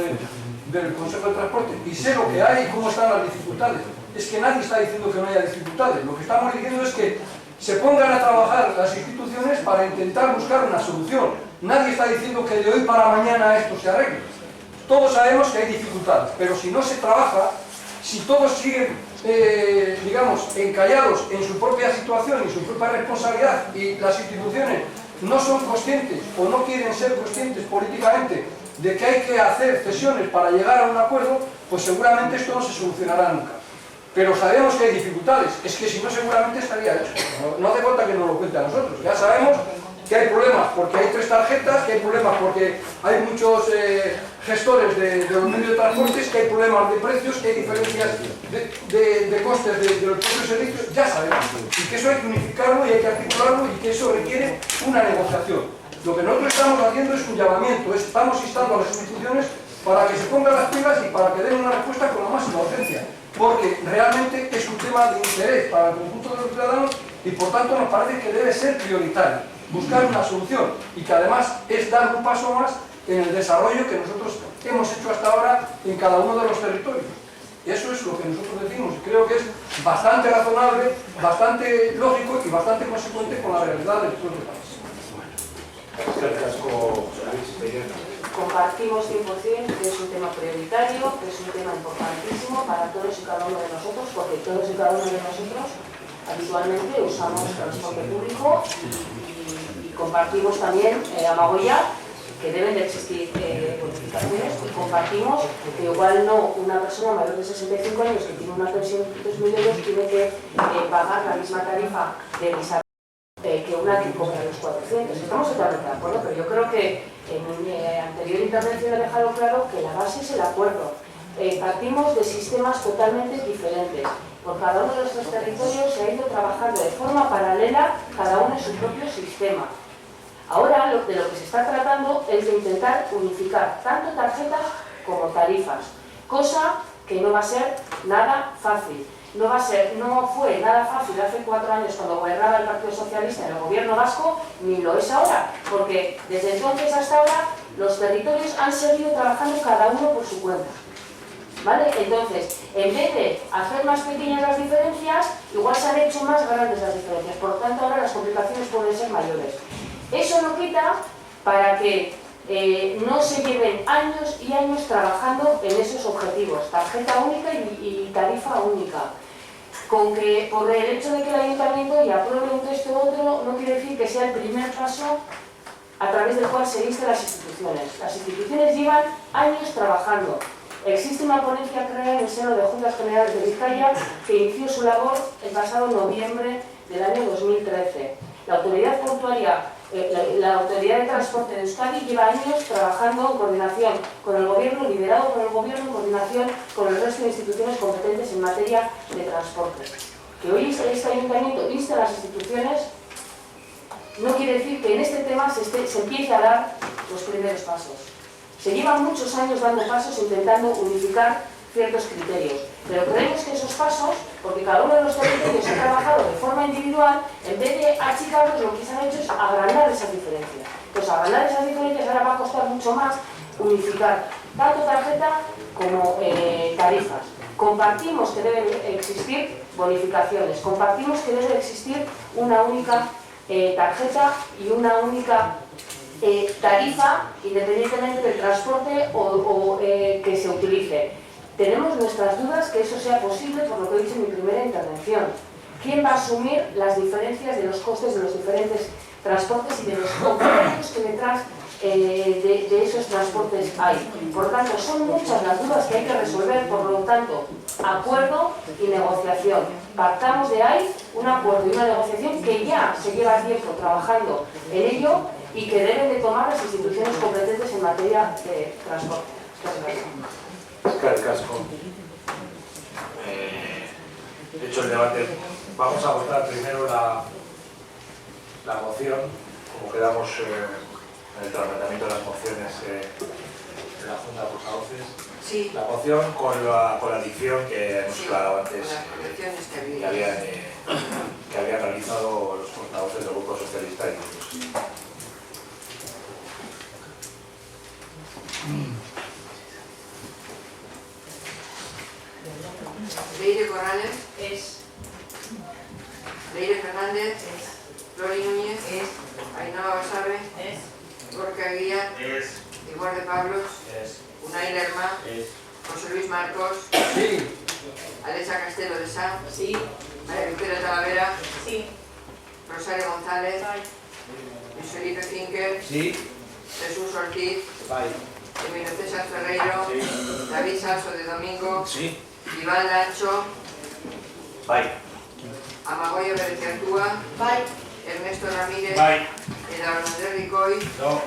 del Consejo de Transporte y sé lo que hay y cómo están las dificultades. Es que nadie está diciendo que no haya dificultades. Lo que estamos diciendo es que se pongan a trabajar las instituciones para intentar buscar una solución. Nadie está diciendo que de hoy para mañana esto se arregle. Todos sabemos que hay dificultades, pero si no se trabaja, si todos siguen, digamos, encallados en su propia situación y su propia responsabilidad y las instituciones no son conscientes o no quieren ser conscientes políticamente de que hay que hacer cesiones para llegar a un acuerdo, pues seguramente esto no se solucionará nunca. Pero sabemos que hay dificultades, es que si no seguramente estaría hecho. No hace falta que nos lo cuente a nosotros, ya sabemos que hay problemas porque hay 3 tarjetas, que hay problemas porque hay muchos gestores de los medios de transportes, que hay problemas de precios, que hay diferencias de costes de los propios servicios, ya sabemos. Y que eso hay que unificarlo y hay que articularlo y que eso requiere una negociación. Lo que nosotros estamos haciendo es un llamamiento, estamos instando a las instituciones para que se pongan las pilas y para que den una respuesta con la máxima urgencia, porque realmente es un tema de interés para el conjunto de los ciudadanos y por tanto nos parece que debe ser prioritario, buscar una solución y que además es dar un paso más en el desarrollo que nosotros hemos hecho hasta ahora en cada uno de los territorios. Eso es lo que nosotros decimos y creo que es bastante razonable, bastante lógico y bastante consecuente con la realidad del propio país. Compartimos 100% que es un tema prioritario, que es un tema importantísimo para todos y cada uno de nosotros, porque todos y cada uno de nosotros habitualmente usamos transporte público y compartimos también a Magoya que deben de existir bonificaciones y compartimos que igual no una persona mayor de 65 años que tiene una pensión de 3.000 euros tiene que pagar la misma tarifa de visa que una que cobra los 400. Estamos totalmente de acuerdo, pero yo creo que en mi anterior intervención he dejado claro que la base es el acuerdo. Partimos de sistemas totalmente diferentes. Por cada uno de nuestros territorios se ha ido trabajando de forma paralela, cada uno en su propio sistema. Ahora de lo que se está tratando es de intentar unificar tanto tarjetas como tarifas, cosa que no va a ser nada fácil. No fue nada fácil hace 4 años cuando gobernaba el Partido Socialista en el gobierno vasco, ni lo es ahora, porque desde entonces hasta ahora los territorios han seguido trabajando cada uno por su cuenta. ¿Vale? Entonces, en vez de hacer más pequeñas las diferencias, igual se han hecho más grandes las diferencias, por lo tanto ahora las complicaciones pueden ser mayores. Eso no quita para que no se lleven años y años trabajando en esos objetivos, tarjeta única y tarifa única. Con que por el hecho de que el ayuntamiento ya apruebe un texto u otro, no quiere decir que sea el primer paso a través del cual se insten las instituciones. Las instituciones llevan años trabajando. Existe una ponencia creada en el seno de Juntas Generales de Vizcaya que inició su labor el pasado noviembre del año 2013. La autoridad portuaria, la Autoridad de Transporte de Euskadi lleva años trabajando en coordinación con el gobierno, liderado por el gobierno, en coordinación con el resto de instituciones competentes en materia de transporte. Que hoy este ayuntamiento inste a las instituciones no quiere decir que en este tema se empiece a dar los primeros pasos. Se llevan muchos años dando pasos intentando unificar ciertos criterios, pero creemos que esos pasos, porque cada uno de los territorios ha trabajado de forma individual, en vez de achicarlos, lo que se han hecho es agrandar esas diferencias. Pues agrandar esas diferencias ahora va a costar mucho más unificar tanto tarjeta como tarifas. Compartimos que deben existir bonificaciones, compartimos que debe existir una única tarjeta y una única tarifa, independientemente del transporte que se utilice. Tenemos nuestras dudas que eso sea posible, por lo que he dicho en mi primera intervención. ¿Quién va a asumir las diferencias de los costes de los diferentes transportes y de los complementos que detrás de esos transportes hay? Por lo tanto, son muchas las dudas que hay que resolver, por lo tanto, acuerdo y negociación. Partamos de ahí un acuerdo y una negociación que ya se lleva tiempo trabajando en ello y que deben de tomar las instituciones competentes en materia de transporte. Casco. Hecho el debate, vamos a votar primero la moción, como quedamos en el tratamiento de las mociones de la Junta de Portavoces. Sí. La moción con la dicción que hemos hablado antes, que habían realizado los portavoces del Grupo Socialista y otros. Leire Corrales es. Leire Fernández es. Flori Núñez es. Ainhoa Basabe es. Gorka Guía es. Igual de Pablos es. Unai Lerma es. José Luis Marcos sí. Alexa Castelo de Sá sí. María Victoria Talavera sí. Rosario González Luis Felipe Finker sí. Jesús Ortiz sí. Emilio César Ferreiro sí. David Salso de Domingo sí. Iván Lancho bye. Amagoyo Bereciartúa bye. Ernesto Ramírez bye. Eduardo Andrés Ricoy no.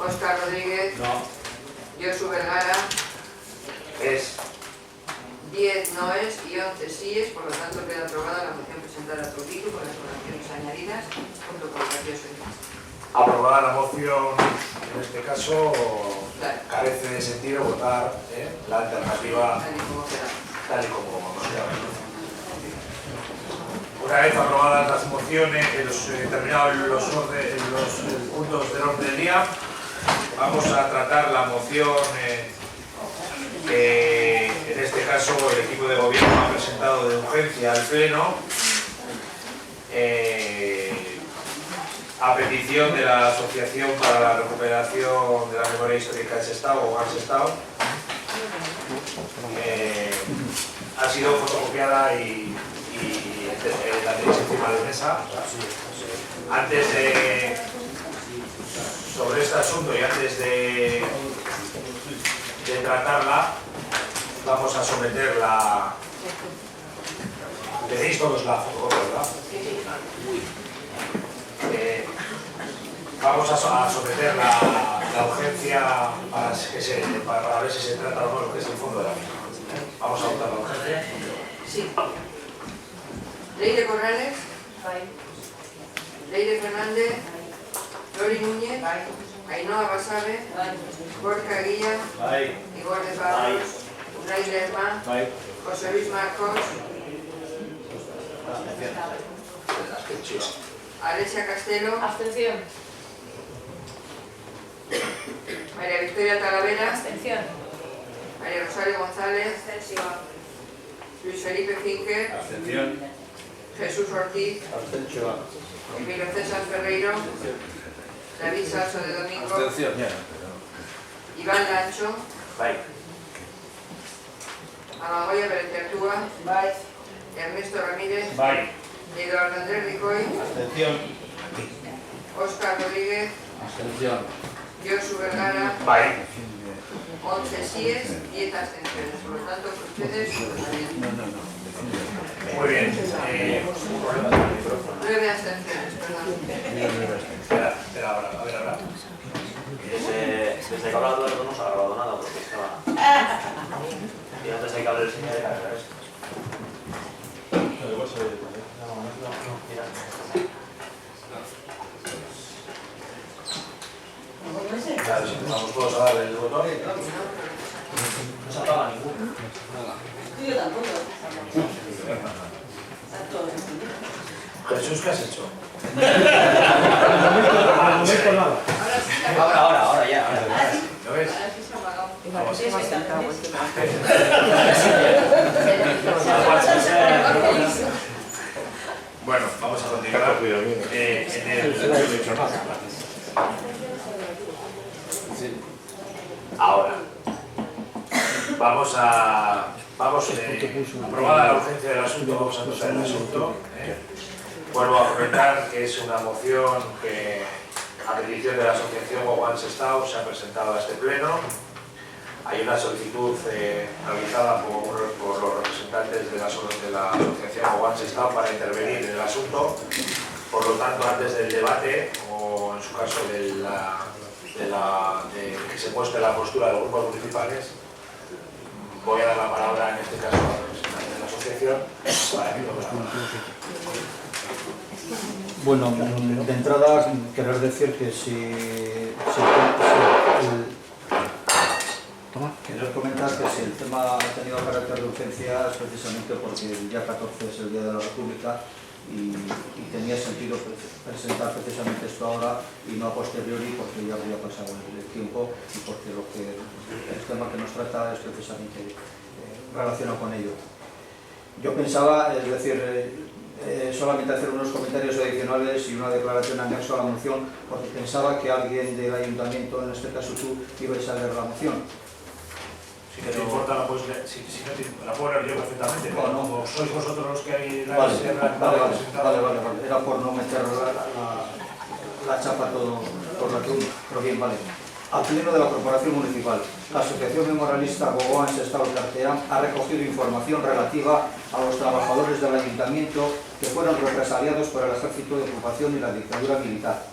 Óscar Rodríguez no. Josu Vergara es. 10 no es y 11 sí es, por lo tanto queda aprobada la moción presentada por Vitu con las correcciones añadidas junto con el Partido Socialista. Aprobada la moción, en este caso, claro. Carece de sentido votar la alternativa tal y como nos queda. Una vez aprobadas las mociones, terminados los puntos del orden del día, vamos a tratar la moción que en este caso el equipo de gobierno ha presentado de urgencia al Pleno a petición de la Asociación para la Recuperación de la Memoria Histórica de Sestao, o ARSestao. Ha sido fotocopiada y la tenéis encima de la mesa. Antes de, sobre este asunto y antes de tratarla, vamos a someterla. Tenéis todos la fotocopia, ¿verdad? Vamos a someter la urgencia para ver si se trata o no lo que es el fondo de la misma. Vamos a votar la urgencia. Sí. Leire Corrales. Leire Fernández. Lori Núñez, Ainhoa Basabe, Gorka Guía, Igor de Pablos, Unai Lerma, José Luis Marcos, Alesia Castelo, Abstención. María Victoria Talavera, Abstención. María Rosario González, Luis Felipe Finque, Jesús Ortiz, Emilio César Ferreiro, David Salso de Domingo, Iván Lancho, Amagoya Pérez Artúa, Ernesto Ramírez, Eduardo Andrés Ricoy, Óscar Rodríguez, Josu Vergara, 11 síes, 10 abstenciones. Por lo tanto, ustedes Muy bien. 9 abstenciones, perdón. Espera, ahora, a ver ahora. Desde que hablaba Eduardo no se ha grabado nada porque estaba... Y antes hay que hablar el señor de la verdad. Claro, si empezamos todos a darle el botón. No se apaga ninguno. Yo tampoco. Jesús, ¿qué has hecho? Ahora, ya. ¿Lo ves? Bueno, vamos a continuar. Ahora, aprobada la urgencia del asunto, vamos a tratar el asunto. Vuelvo a comentar que es una moción que, a petición de la asociación Gogoan Sestao, se ha presentado a este pleno. Hay una solicitud realizada por los representantes de la asociación Gogoan Sestao para intervenir en el asunto. Por lo tanto, antes del debate, o en su caso de que se muestre la postura de los grupos municipales, voy a dar la palabra en este caso al representante de la asociación para que tome la palabra. Bueno, de entrada querer decir que querer comentar que si el tema ha tenido carácter de urgencia es precisamente porque el día 14 es el Día de la República y tenía sentido presentar precisamente esto ahora y no a posteriori porque ya habría pasado el tiempo y porque el tema que nos trata es precisamente relacionado con ello. Yo pensaba, es decir, solamente hacer unos comentarios adicionales y una declaración anexo a la moción, porque pensaba que alguien del ayuntamiento, en este caso tú, ibais a leer la moción. Si no te importa, la puedes leer, la puedo leer yo perfectamente, pero como sois vosotros los que hay la Vale. Era por no meter la chapa todo por la cruz, pero bien, vale. Al Pleno de la Corporación Municipal, la Asociación Memorialista Gogoan Sestao Tartea ha recogido información relativa a los trabajadores del Ayuntamiento que fueron represaliados por el Ejército de Ocupación y la dictadura militar.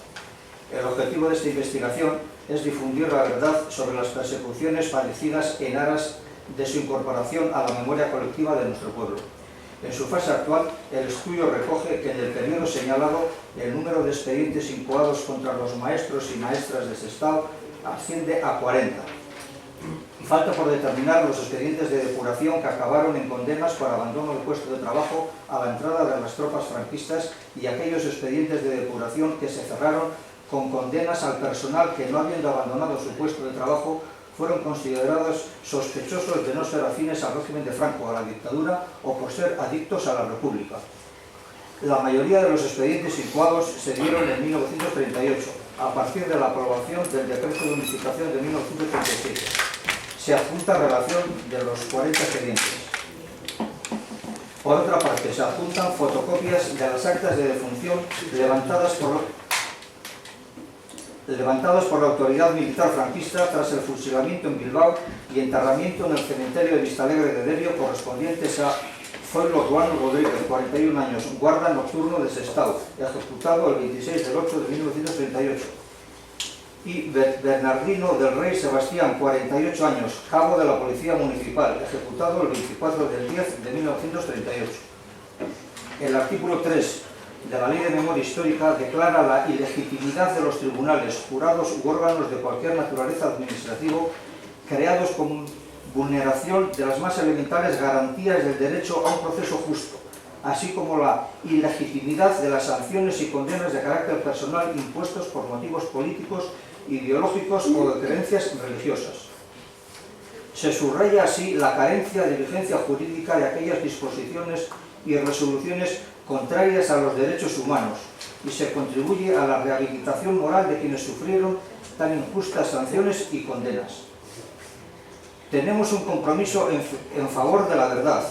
El objetivo de esta investigación es difundir la verdad sobre las persecuciones padecidas en aras de su incorporación a la memoria colectiva de nuestro pueblo. En su fase actual, el estudio recoge que en el periodo señalado el número de expedientes incoados contra los maestros y maestras de Sestao asciende a 40. Falta por determinar los expedientes de depuración que acabaron en condenas por abandono del puesto de trabajo a la entrada de las tropas franquistas y aquellos expedientes de depuración que se cerraron con condenas al personal que, no habiendo abandonado su puesto de trabajo, fueron considerados sospechosos de no ser afines al régimen de Franco, a la dictadura o por ser adictos a la República. La mayoría de los expedientes incoados se dieron en 1938, a partir de la aprobación del Decreto de Unificación de 1937. Se adjunta relación de los 40 expedientes. Por otra parte, se adjuntan fotocopias de las actas de defunción levantadas por la autoridad militar franquista tras el fusilamiento en Bilbao y enterramiento en el cementerio de Vistalegre de Derio correspondientes a Zoilo Duano Rodríguez, 41 años, guarda nocturno de Sestao, ejecutado el 26 del 8 de 1938. Y Bernardino del Rey Sebastián, 48 años, cabo de la Policía Municipal, ejecutado el 24 del 10 de 1938. El artículo 3 de la Ley de Memoria Histórica declara la ilegitimidad de los tribunales, jurados u órganos de cualquier naturaleza administrativo creados con vulneración de las más elementales garantías del derecho a un proceso justo, así como la ilegitimidad de las sanciones y condenas de carácter personal impuestos por motivos políticos, ideológicos o de creencias religiosas. Se subraya así la carencia de vigencia jurídica de aquellas disposiciones y resoluciones contrarias a los derechos humanos y se contribuye a la rehabilitación moral de quienes sufrieron tan injustas sanciones y condenas. Tenemos un compromiso en favor de la verdad,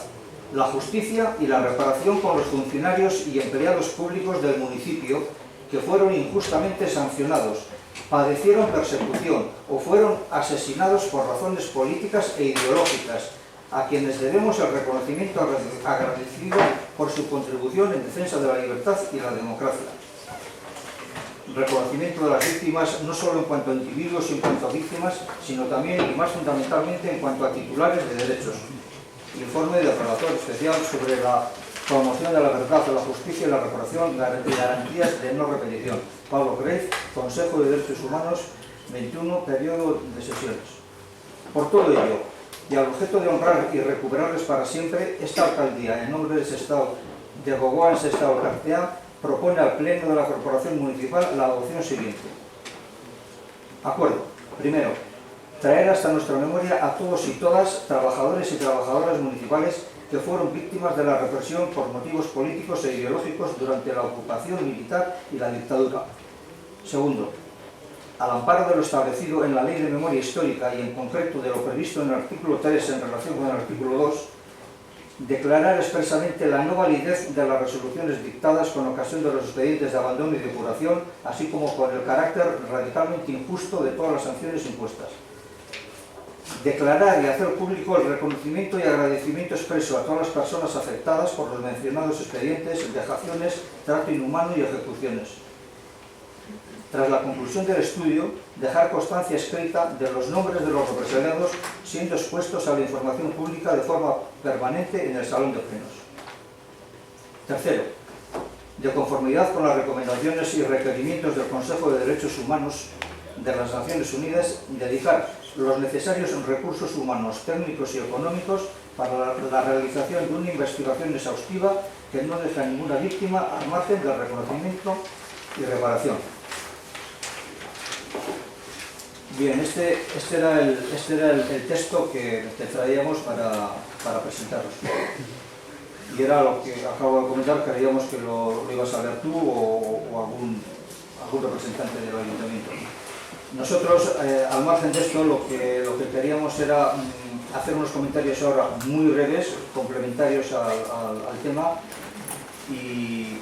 la justicia y la reparación con los funcionarios y empleados públicos del municipio que fueron injustamente sancionados, padecieron persecución o fueron asesinados por razones políticas e ideológicas, a quienes debemos el reconocimiento agradecido por su contribución en defensa de la libertad y la democracia. Reconocimiento de las víctimas no solo en cuanto a individuos y en cuanto a víctimas, sino también y más fundamentalmente en cuanto a titulares de derechos. Informe del relator especial sobre la promoción de la verdad, de la justicia y la reparación y garantías de no repetición. Pablo Greif, Consejo de Derechos Humanos, 21, periodo de sesiones. Por todo ello, y al objeto de honrar y recuperarles para siempre, esta alcaldía, en nombre de Sestao de Gogoa en Sestao Cartea, propone al Pleno de la Corporación Municipal la adopción siguiente. Acuerdo. Primero, traer hasta nuestra memoria a todos y todas, trabajadores y trabajadoras municipales que fueron víctimas de la represión por motivos políticos e ideológicos durante la ocupación militar y la dictadura. Segundo, al amparo de lo establecido en la Ley de Memoria Histórica y en concreto de lo previsto en el artículo 3 en relación con el artículo 2, declarar expresamente la no validez de las resoluciones dictadas con ocasión de los expedientes de abandono y depuración, así como con el carácter radicalmente injusto de todas las sanciones impuestas. Declarar y hacer público el reconocimiento y agradecimiento expreso a todas las personas afectadas por los mencionados expedientes, vejaciones, trato inhumano y ejecuciones. Tras la conclusión del estudio, dejar constancia escrita de los nombres de los represaliados siendo expuestos a la información pública de forma permanente en el Salón de Plenos. Tercero, de conformidad con las recomendaciones y requerimientos del Consejo de Derechos Humanos de las Naciones Unidas, dedicar los necesarios recursos humanos, técnicos y económicos para la realización de una investigación exhaustiva que no deje a ninguna víctima al margen del reconocimiento y reparación. Bien, este era el texto que traíamos para presentaros. Y era lo que acabo de comentar, creíamos que lo ibas a leer tú o algún representante del ayuntamiento. Nosotros, al margen de esto, lo que queríamos era hacer unos comentarios ahora muy breves, complementarios al tema, y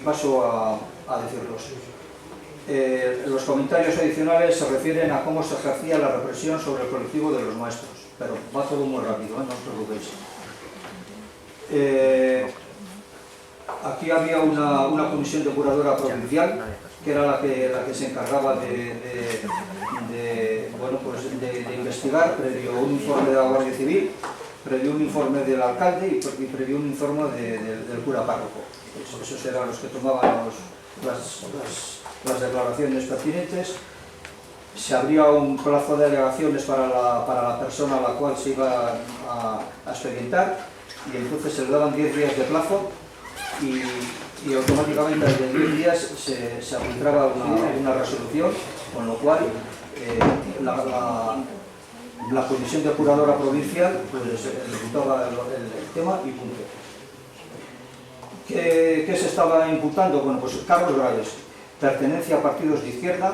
paso a decirlos. Los comentarios adicionales se refieren a cómo se ejercía la represión sobre el colectivo de los maestros, pero va todo muy rápido, no os preocupéis. Aquí había una comisión depuradora provincial, que era la que se encargaba de investigar, previo un informe de la Guardia Civil, previo un informe del alcalde y previo un informe del cura párroco. Esos eran los que tomaban las declaraciones pertinentes. Se abría un plazo de alegaciones para la persona a la cual se iba a expedientar, y entonces se le daban 10 días de plazo y automáticamente desde 10 días se arbitraba una resolución, con lo cual la comisión depuradora provincial pues ejecutaba el tema y punto. ¿Qué se estaba imputando? Bueno, pues cargos graves: pertenencia a partidos de izquierda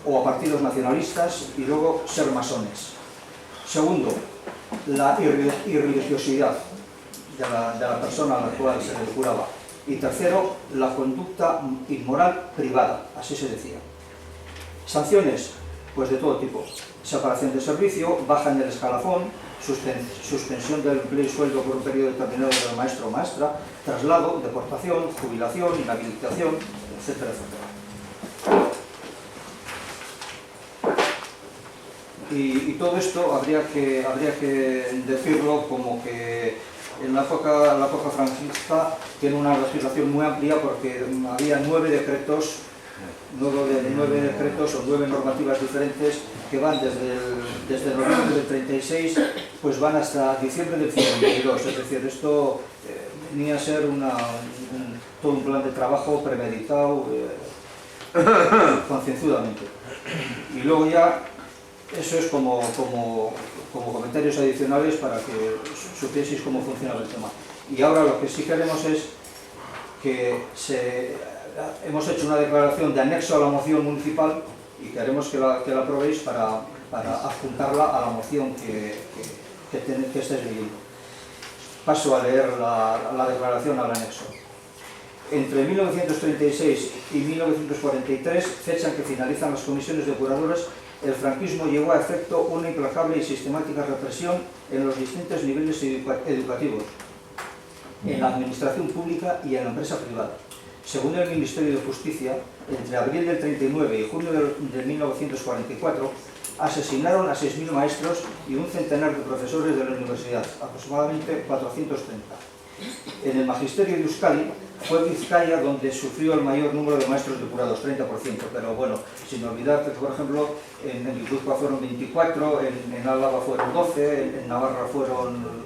o a partidos nacionalistas, y luego ser masones. Segundo, la irreligiosidad de la persona a la cual se le juraba. Y tercero, la conducta inmoral privada, así se decía. Sanciones, pues de todo tipo: separación de servicio, baja en el escalafón, suspensión del empleo y sueldo por un periodo determinado del maestro o maestra, traslado, deportación, jubilación, inhabilitación, etcétera, etcétera. Y todo esto habría que decirlo como que en la época franquista tiene una legislación muy amplia porque había 9 decretos o 9 normativas diferentes que van desde noviembre del 36, pues van hasta diciembre del 52. Es decir, esto venía a ser todo un plan de trabajo premeditado, concienzudamente. Y luego ya, eso es como comentarios adicionales para que supieseis cómo funcionaba el tema. Y ahora lo que sí queremos es que hemos hecho una declaración de anexo a la moción municipal y queremos que la aprobéis para adjuntarla a la moción que estáis leyendo. Paso a leer la declaración al anexo. Entre 1936 y 1943, fecha en que finalizan las comisiones depuradoras, el franquismo llevó a efecto una implacable y sistemática represión en los distintos niveles educativos, en la administración pública y en la empresa privada. Según el Ministerio de Justicia, entre abril del 39 y junio de 1944, asesinaron a 6.000 maestros y un centenar de profesores de la universidad, aproximadamente 430. En el magisterio de Euskadi fue Vizcaya donde sufrió el mayor número de maestros depurados, 30%, pero bueno, sin olvidar que, por ejemplo, en Guipúzcoa fueron 24, en Álava fueron 12, en Navarra fueron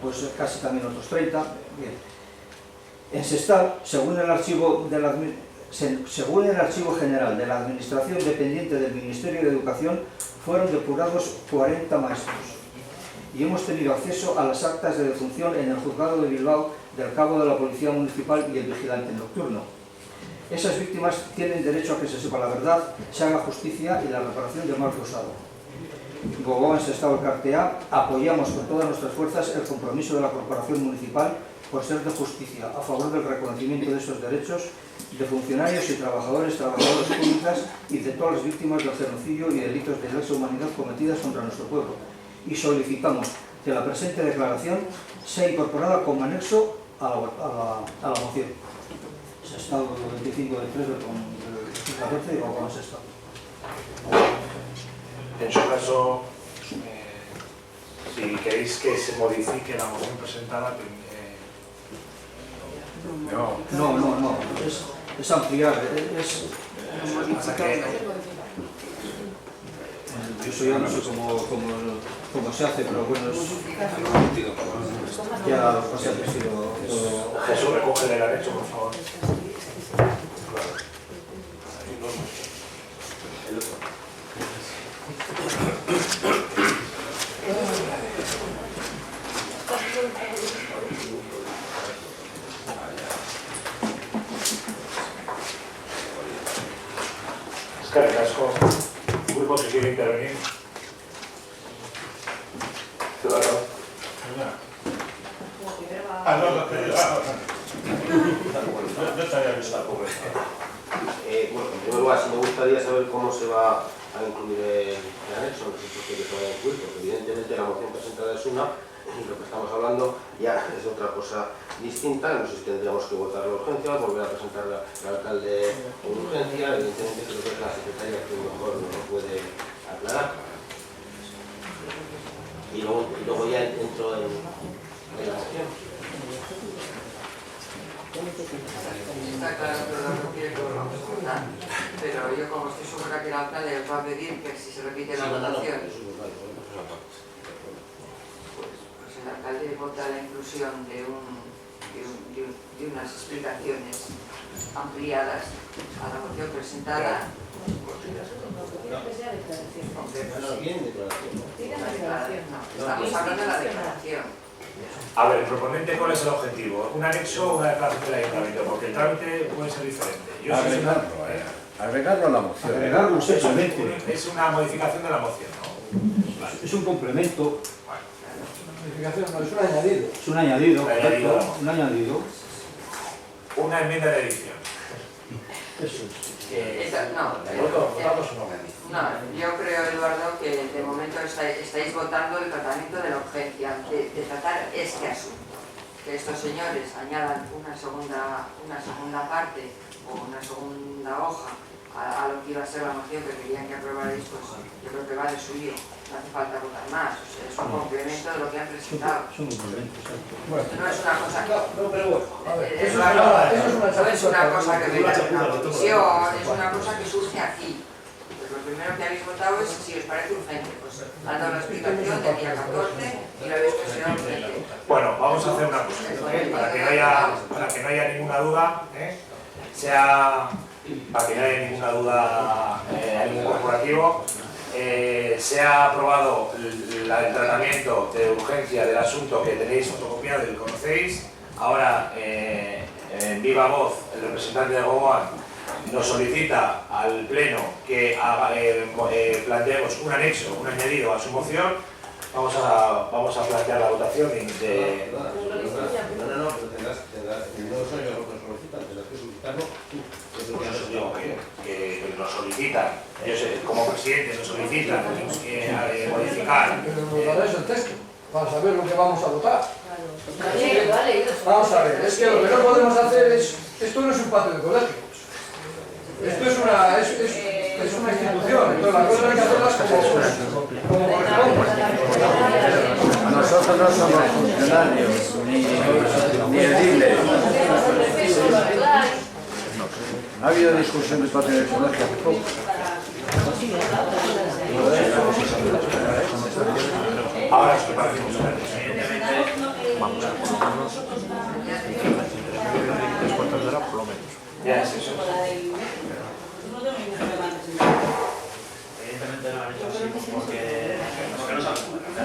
pues casi también otros 30. Bien. En Sestao, según el Archivo General de la Administración dependiente del Ministerio de Educación, fueron depurados 40 maestros. Y hemos tenido acceso a las actas de defunción en el juzgado de Bilbao del cabo de la Policía Municipal y el vigilante nocturno. Esas víctimas tienen derecho a que se sepa la verdad, se haga justicia y la reparación del mal causado. Gogoa en Sestao Elkartea apoyamos con todas nuestras fuerzas el compromiso de la Corporación Municipal por ser de justicia a favor del reconocimiento de estos derechos de funcionarios y trabajadoras públicas y de todas las víctimas del genocidio y delitos de lesa humanidad cometidas contra nuestro pueblo. Y solicitamos que la presente declaración sea incorporada como anexo a la moción. Sestao 25 del 3 del 2014 y Gogoa en Sestao. En su caso, si queréis que se modifique la moción presentada, No, es ampliar, yo ya no sé cómo se hace, pero bueno, ya pasa que ha sido todo... Jesús, recógele el anexo, por favor. Eskerrik asko, grupo que quiere intervenir. Ciudadano. No estaría visto la pobreza. Bueno, en primer lugar, sí me gustaría saber cómo se va a incluir el anexo, no sé por qué se va a incluir, porque evidentemente la moción presentada es una, y lo que estamos hablando ya es otra cosa distinta. No sé si tendríamos que votar la urgencia, volver a presentar al alcalde con urgencia. Evidentemente creo que es la secretaria que mejor nos lo puede aclarar. Y luego ya entro en la moción. Está claro que lo requiere que lo vamos a votar, pero yo como estoy segura que el alcalde os va a pedir que si se repite la votación, pues el alcalde vota la inclusión de unas explicaciones ampliadas a la moción presentada. Estamos hablando de la declaración. A ver, proponente, ¿cuál es el objetivo? ¿Un anexo o una declaración del ayuntamiento? Porque el trámite puede ser diferente. Agregarlo a la moción. Agregarlo, exactamente. Es una modificación de la moción, ¿no? Es un complemento. Modificación no, es un añadido. Es un añadido, correcto, un añadido. Una enmienda de edición. Eso es. No, yo creo, Eduardo, que de momento estáis votando el tratamiento de la urgencia, de tratar este asunto. Que estos señores añadan una segunda parte o una segunda hoja a lo que iba a ser la moción que querían que aprobarais, pues yo creo que va de suyo, no hace falta votar más, o sea, es un complemento de lo que han presentado. Es un complemento, exacto. No es una cosa que... No, pero bueno, a ver, Es eso es una no es una cosa que venga de una comisión, es una cosa que surge aquí. Pues lo primero que habéis votado es si os parece urgente, pues han dado la explicación del día 14 y lo habéis considerado urgente. Bueno, vamos a hacer una cosa, para que no haya ninguna duda, para que no haya ninguna duda a ningún corporativo, se ha aprobado el tratamiento de urgencia del asunto que tenéis fotocopiado y que conocéis. Ahora, en viva voz, el representante de Gogoan nos solicita al Pleno que planteemos un anexo, un añadido a su moción. Vamos a plantear la votación de... No, pero tendrás, no soy yo lo que solicitan, tendrás que solicitarlo tú. Por eso os digo que nos solicitan, yo sé, como presidente nos solicitan modificar. Pero nos el texto, para saber lo que vamos a votar. Vale, Vamos a ver, es que lo que no podemos hacer es... Esto no es un patio de colegio. Esto es una institución, entonces las cosas hay que hacerlas como corresponde. Nosotros no somos funcionarios, ni ediles. Ha habido discusión de patio de colegio hace poco. Ahora es que parecemos ya es eso. Evidentemente no lo han hecho así porque no saben cómo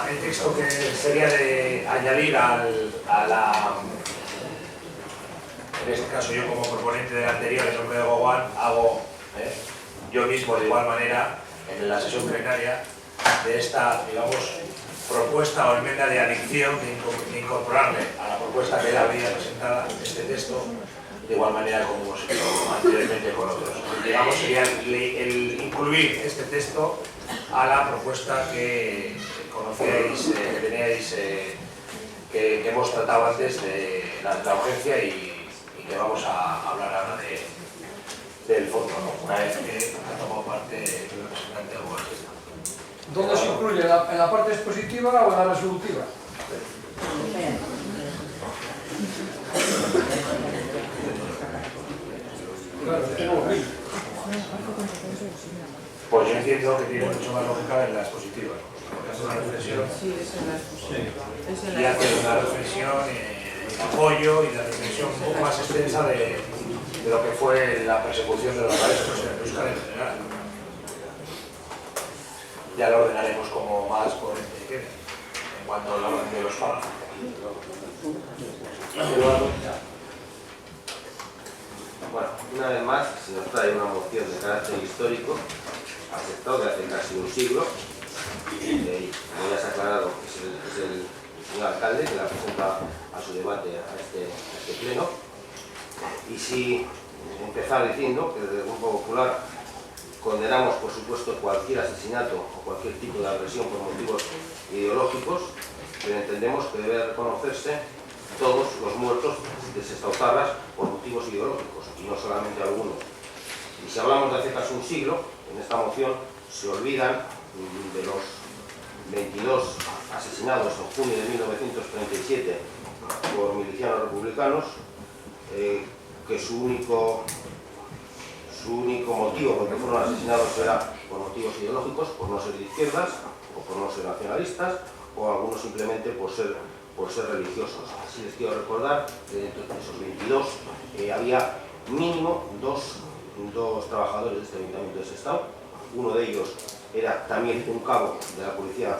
El texto que sería de añadir a la... En este caso yo como proponente del anterior, en nombre de Gowan, hago yo mismo de igual manera en la sesión plenaria de esta, digamos, propuesta o enmienda de adicción de incorporarle a la propuesta que él había presentada este texto de igual manera como hemos hecho anteriormente con otros. Digamos, sería el incluir este texto a la propuesta que conocíais, que teníais, que hemos tratado antes de la urgencia y que vamos a hablar ahora del fondo, ¿no? Una vez que ha tomado parte el representante de Gowan. ¿Dónde se incluye? ¿En la parte expositiva o en la resolutiva? Claro, pues yo entiendo que tiene mucho más lógica en la expositiva, porque hace una reflexión y hace una reflexión de apoyo y de reflexión un poco más extensa de lo que fue la persecución de los maestros en Euskadi en general. Ya lo ordenaremos como más coherente quede en cuanto a la orden de los párrafos. Bueno, una vez más se nos trae una moción de carácter histórico aceptado de hace casi un siglo. Como ya se ha aclarado, es el señor alcalde que la presenta a su debate a este pleno. Y si empezar diciendo que desde el Grupo Popular condenamos, por supuesto, cualquier asesinato o cualquier tipo de agresión por motivos ideológicos, pero entendemos que debe reconocerse todos los muertos de Sestao-Zarras por motivos ideológicos, y no solamente algunos. Y si hablamos de hace casi un siglo, en esta moción se olvidan de los 22 asesinados en junio de 1937 por milicianos republicanos, que su único motivo por que fueron asesinados era por motivos ideológicos, por no ser de izquierdas o por no ser nacionalistas, o algunos simplemente por ser religiosos. Así les quiero recordar que dentro de esos 22 había mínimo dos trabajadores de este ayuntamiento de Sestao. Uno de ellos era también un cabo de la policía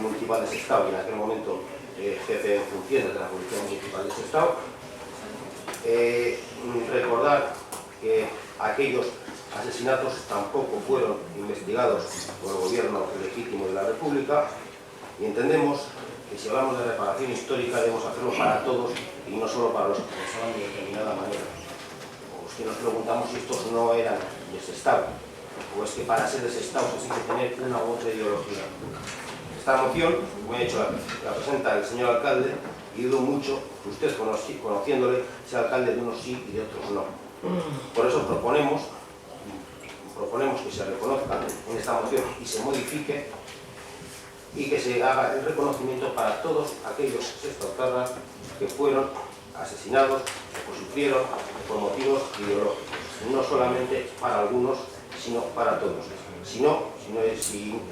municipal de Sestao y en aquel momento jefe en funciones de la policía municipal de Sestao. Recordar que aquellos asesinatos tampoco fueron investigados por el gobierno legítimo de la República, y entendemos que si hablamos de reparación histórica debemos hacerlo para todos y no solo para los que pensaban de determinada manera. O es que nos preguntamos si estos no eran de Sestao, o es que para ser de Sestao se tiene que tener una u otra ideología. Esta moción, como he dicho, la presenta el señor alcalde, y dudo mucho que usted, conociéndole, sea alcalde de unos sí y de otros no. Por eso proponemos que se reconozca en esta moción y se modifique, y que se haga el reconocimiento para todos aquellos sestao-zarras que fueron asesinados o que sufrieron por motivos ideológicos, no solamente para algunos, sino para todos. Si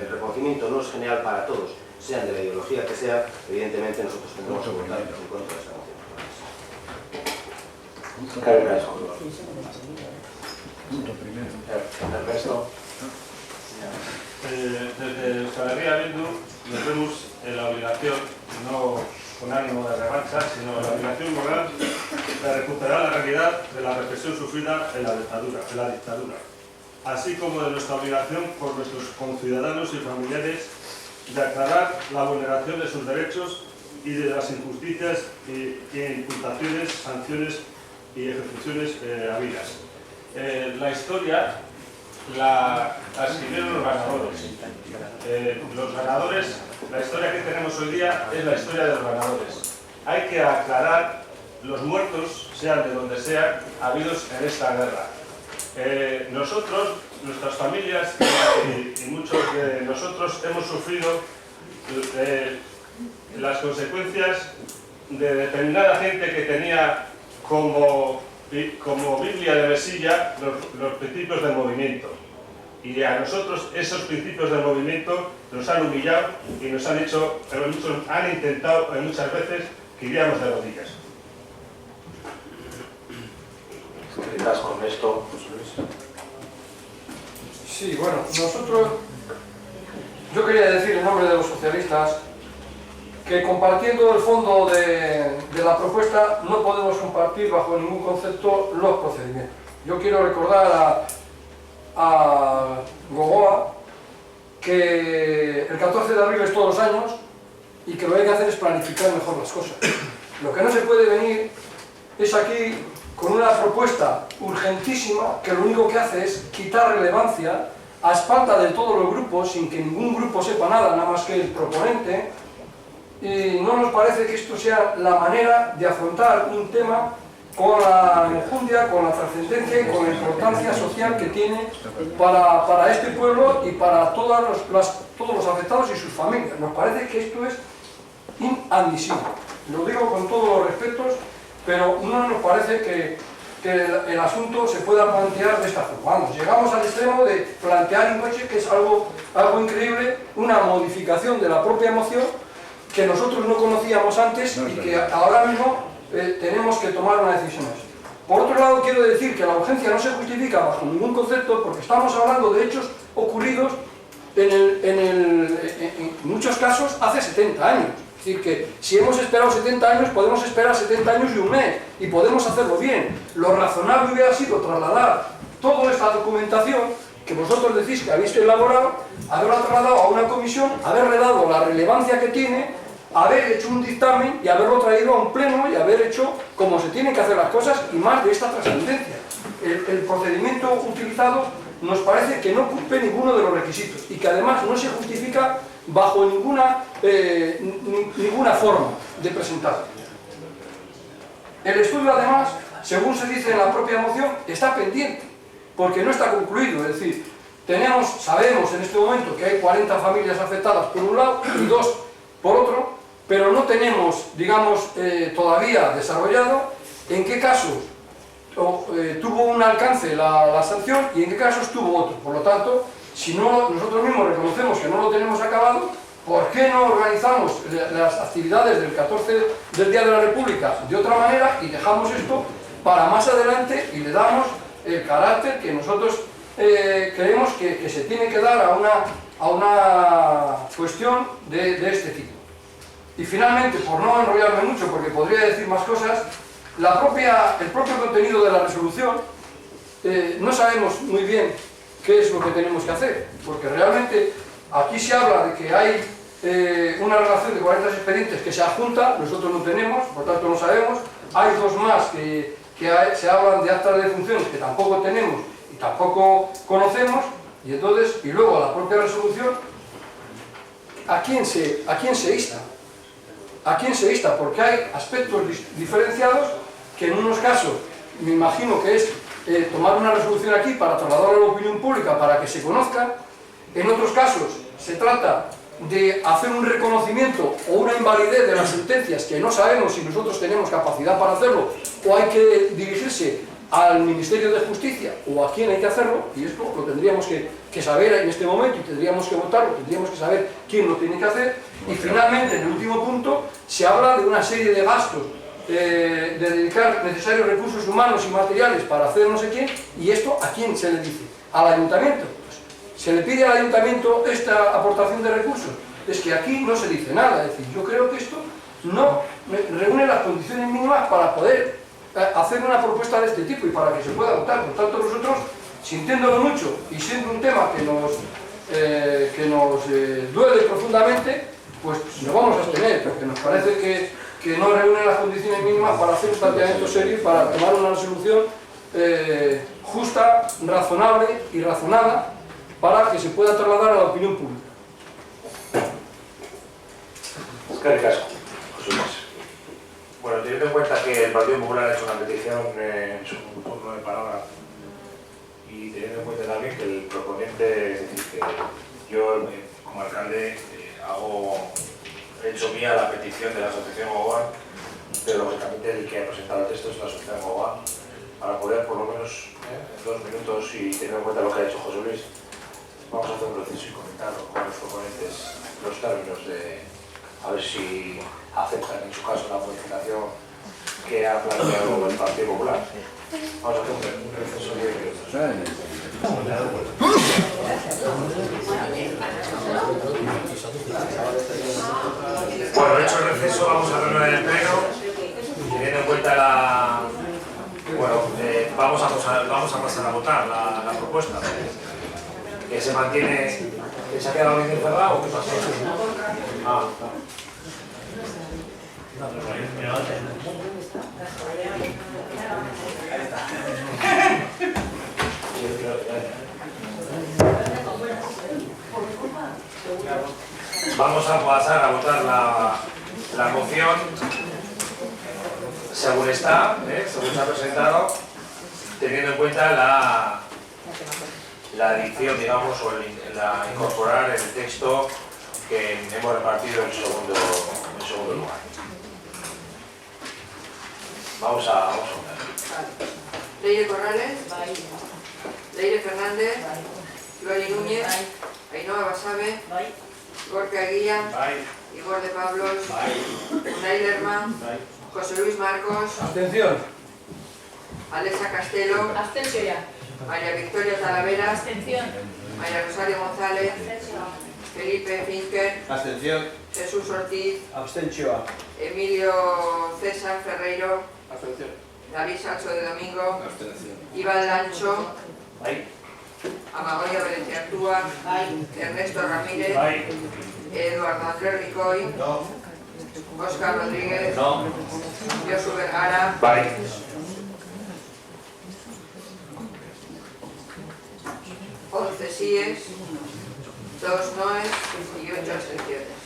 el reconocimiento no es general para todos, sean de la ideología que sea, evidentemente nosotros tendremos que votar en contra de esta moción. Desde Euskal Herria Bildu nos vemos en la obligación, no con ánimo de revancha, sino la obligación moral de recuperar la realidad de la represión sufrida en la dictadura, así como de nuestra obligación por nuestros conciudadanos y familiares de aclarar la vulneración de sus derechos y de las injusticias y imputaciones, sanciones y ejecuciones habidas. La historia la escribieron los ganadores. Los ganadores, la historia que tenemos hoy día es la historia de los ganadores. Hay que aclarar los muertos, sean de donde sean, habidos en esta guerra. Nosotros, nuestras familias y muchos de nosotros hemos sufrido las consecuencias de determinada gente que tenía como Biblia de mesilla los principios del movimiento. Y a nosotros esos principios del movimiento nos han humillado y nos han hecho, han intentado muchas veces que iríamos de rodillas. Quizás con esto. Sí, bueno, nosotros, yo quería decir en nombre de los socialistas que compartiendo el fondo de la propuesta no podemos compartir bajo ningún concepto los procedimientos. Yo quiero recordar a Gogoa que el 14 de abril es todos los años y que lo que hay que hacer es planificar mejor las cosas. Lo que no se puede venir es aquí con una propuesta urgentísima que lo único que hace es quitar relevancia a espalda de todos los grupos sin que ningún grupo sepa nada más que el proponente, y no nos parece que esto sea la manera de afrontar un tema con la enjundia, con la trascendencia y con la importancia social que tiene para este pueblo y para todos los afectados y sus familias. Nos parece que esto es inadmisible. Lo digo con todos los respetos, pero no nos parece que el asunto se pueda plantear de esta forma. Vamos, llegamos al extremo de plantear en coche, que es algo increíble, una modificación de la propia moción que nosotros no conocíamos antes y que ahora mismo tenemos que tomar una decisión. Por otro lado, quiero decir que la urgencia no se justifica bajo ningún concepto porque estamos hablando de hechos ocurridos en muchos casos hace 70 años. Es decir, que si hemos esperado 70 años, podemos esperar 70 años y un mes, y podemos hacerlo bien. Lo razonable hubiera sido trasladar toda esta documentación que vosotros decís que habéis elaborado, haberla trasladado a una comisión, haberle dado la relevancia que tiene, haber hecho un dictamen y haberlo traído a un pleno y haber hecho como se tienen que hacer las cosas y más de esta trascendencia. El procedimiento utilizado nos parece que no cumple ninguno de los requisitos y que además no se justifica bajo ninguna forma de presentarlo. El estudio además, según se dice en la propia moción, está pendiente, porque no está concluido. Es decir, sabemos en este momento que hay 40 familias afectadas por un lado y 2 por otro, pero no tenemos, digamos, todavía desarrollado en qué casos tuvo un alcance la sanción y en qué casos tuvo otro. Por lo tanto, si no, nosotros mismos reconocemos que no lo tenemos acabado, ¿por qué no organizamos las actividades del 14 del Día de la República de otra manera y dejamos esto para más adelante y le damos el carácter que nosotros creemos que se tiene que dar a una cuestión de este tipo? Y finalmente, por no enrollarme mucho, porque podría decir más cosas, el propio contenido de la resolución, no sabemos muy bien qué es lo que tenemos que hacer, porque realmente aquí se habla de que hay una relación de 40 expedientes que se adjunta, nosotros no tenemos, por tanto no sabemos, hay 2 más que se hablan de actas de defunciones que tampoco tenemos y tampoco conocemos, y luego la propia resolución, ¿a quién se insta? ¿A quién se insta? Porque hay aspectos diferenciados que en unos casos me imagino que es tomar una resolución aquí para trasladarla a la opinión pública para que se conozca. En otros casos se trata de hacer un reconocimiento o una invalidez de las sentencias que no sabemos si nosotros tenemos capacidad para hacerlo o hay que dirigirse al Ministerio de Justicia o a quién hay que hacerlo, y esto lo tendríamos que saber en este momento y tendríamos que votarlo, tendríamos que saber quién lo tiene que hacer. Y finalmente, en el último punto, se habla de una serie de gastos, de dedicar necesarios recursos humanos y materiales para hacer no sé quién, y esto ¿a quién se le dice? ¿Al ayuntamiento? Pues, ¿se le pide al ayuntamiento esta aportación de recursos? Es que aquí no se dice nada. Es decir, yo creo que esto no reúne las condiciones mínimas para poder hacer una propuesta de este tipo y para que se pueda votar. Por tanto, nosotros, sintiéndolo mucho y siendo un tema que nos duele profundamente, pues nos vamos a abstener, porque nos parece que no reúne las condiciones mínimas para hacer un planteamiento serio y para tomar una resolución justa, razonable y razonada para que se pueda trasladar a la opinión pública. Eskerrik asko, José Luis. Bueno, teniendo en cuenta que el Partido Popular ha hecho una petición en su turno de palabra y teniendo en cuenta también que el proponente, es decir, que yo como alcalde he hecho mía la petición de la Asociación Gogoan, pero lógicamente el que ha presentado el texto es la Asociación Gogoan, para poder por lo menos en 2 minutos y teniendo en cuenta lo que ha hecho José Luis, vamos a hacer un proceso y comentarlo con los proponentes los términos de a ver si aceptan en su caso la modificación que ha planteado el Partido Popular. Vamos a hacer un receso de 10 minutos. Bueno, hecho el receso, vamos a verlo en el pleno, teniendo en cuenta bueno, vamos a pasar a votar la propuesta. Que se mantiene, que se ha quedado bien encerrado, ¿qué pasa? Vamos a pasar a votar la moción según está, según se ha presentado, teniendo en cuenta la adición, digamos, o la incorporar el texto que hemos repartido en segundo lugar. Vamos a votar. Leire Corrales, Leire Fernández, Loli Núñez, Ainhoa Basabe, Gorka Eguía, Igor de Pablos, Unai Lerma, José Luis Marcos, Abstención. Alexa Castelo, Abstención ya. María Victoria Talavera, Abstención. María Rosario González, Felipe Finker, Abstención. Jesús Ortiz, Abstención. Emilio César Ferreiro, Abstención. David Sancho de Domingo, Abstención. Iván Lancho, Ahí. Amagoya Valenciartúa, Ernesto Ramírez, Eduardo Andrés Ricoy, Óscar Rodríguez, Josu Vergara, 11 síes, 2 noes y 8 abstenciones.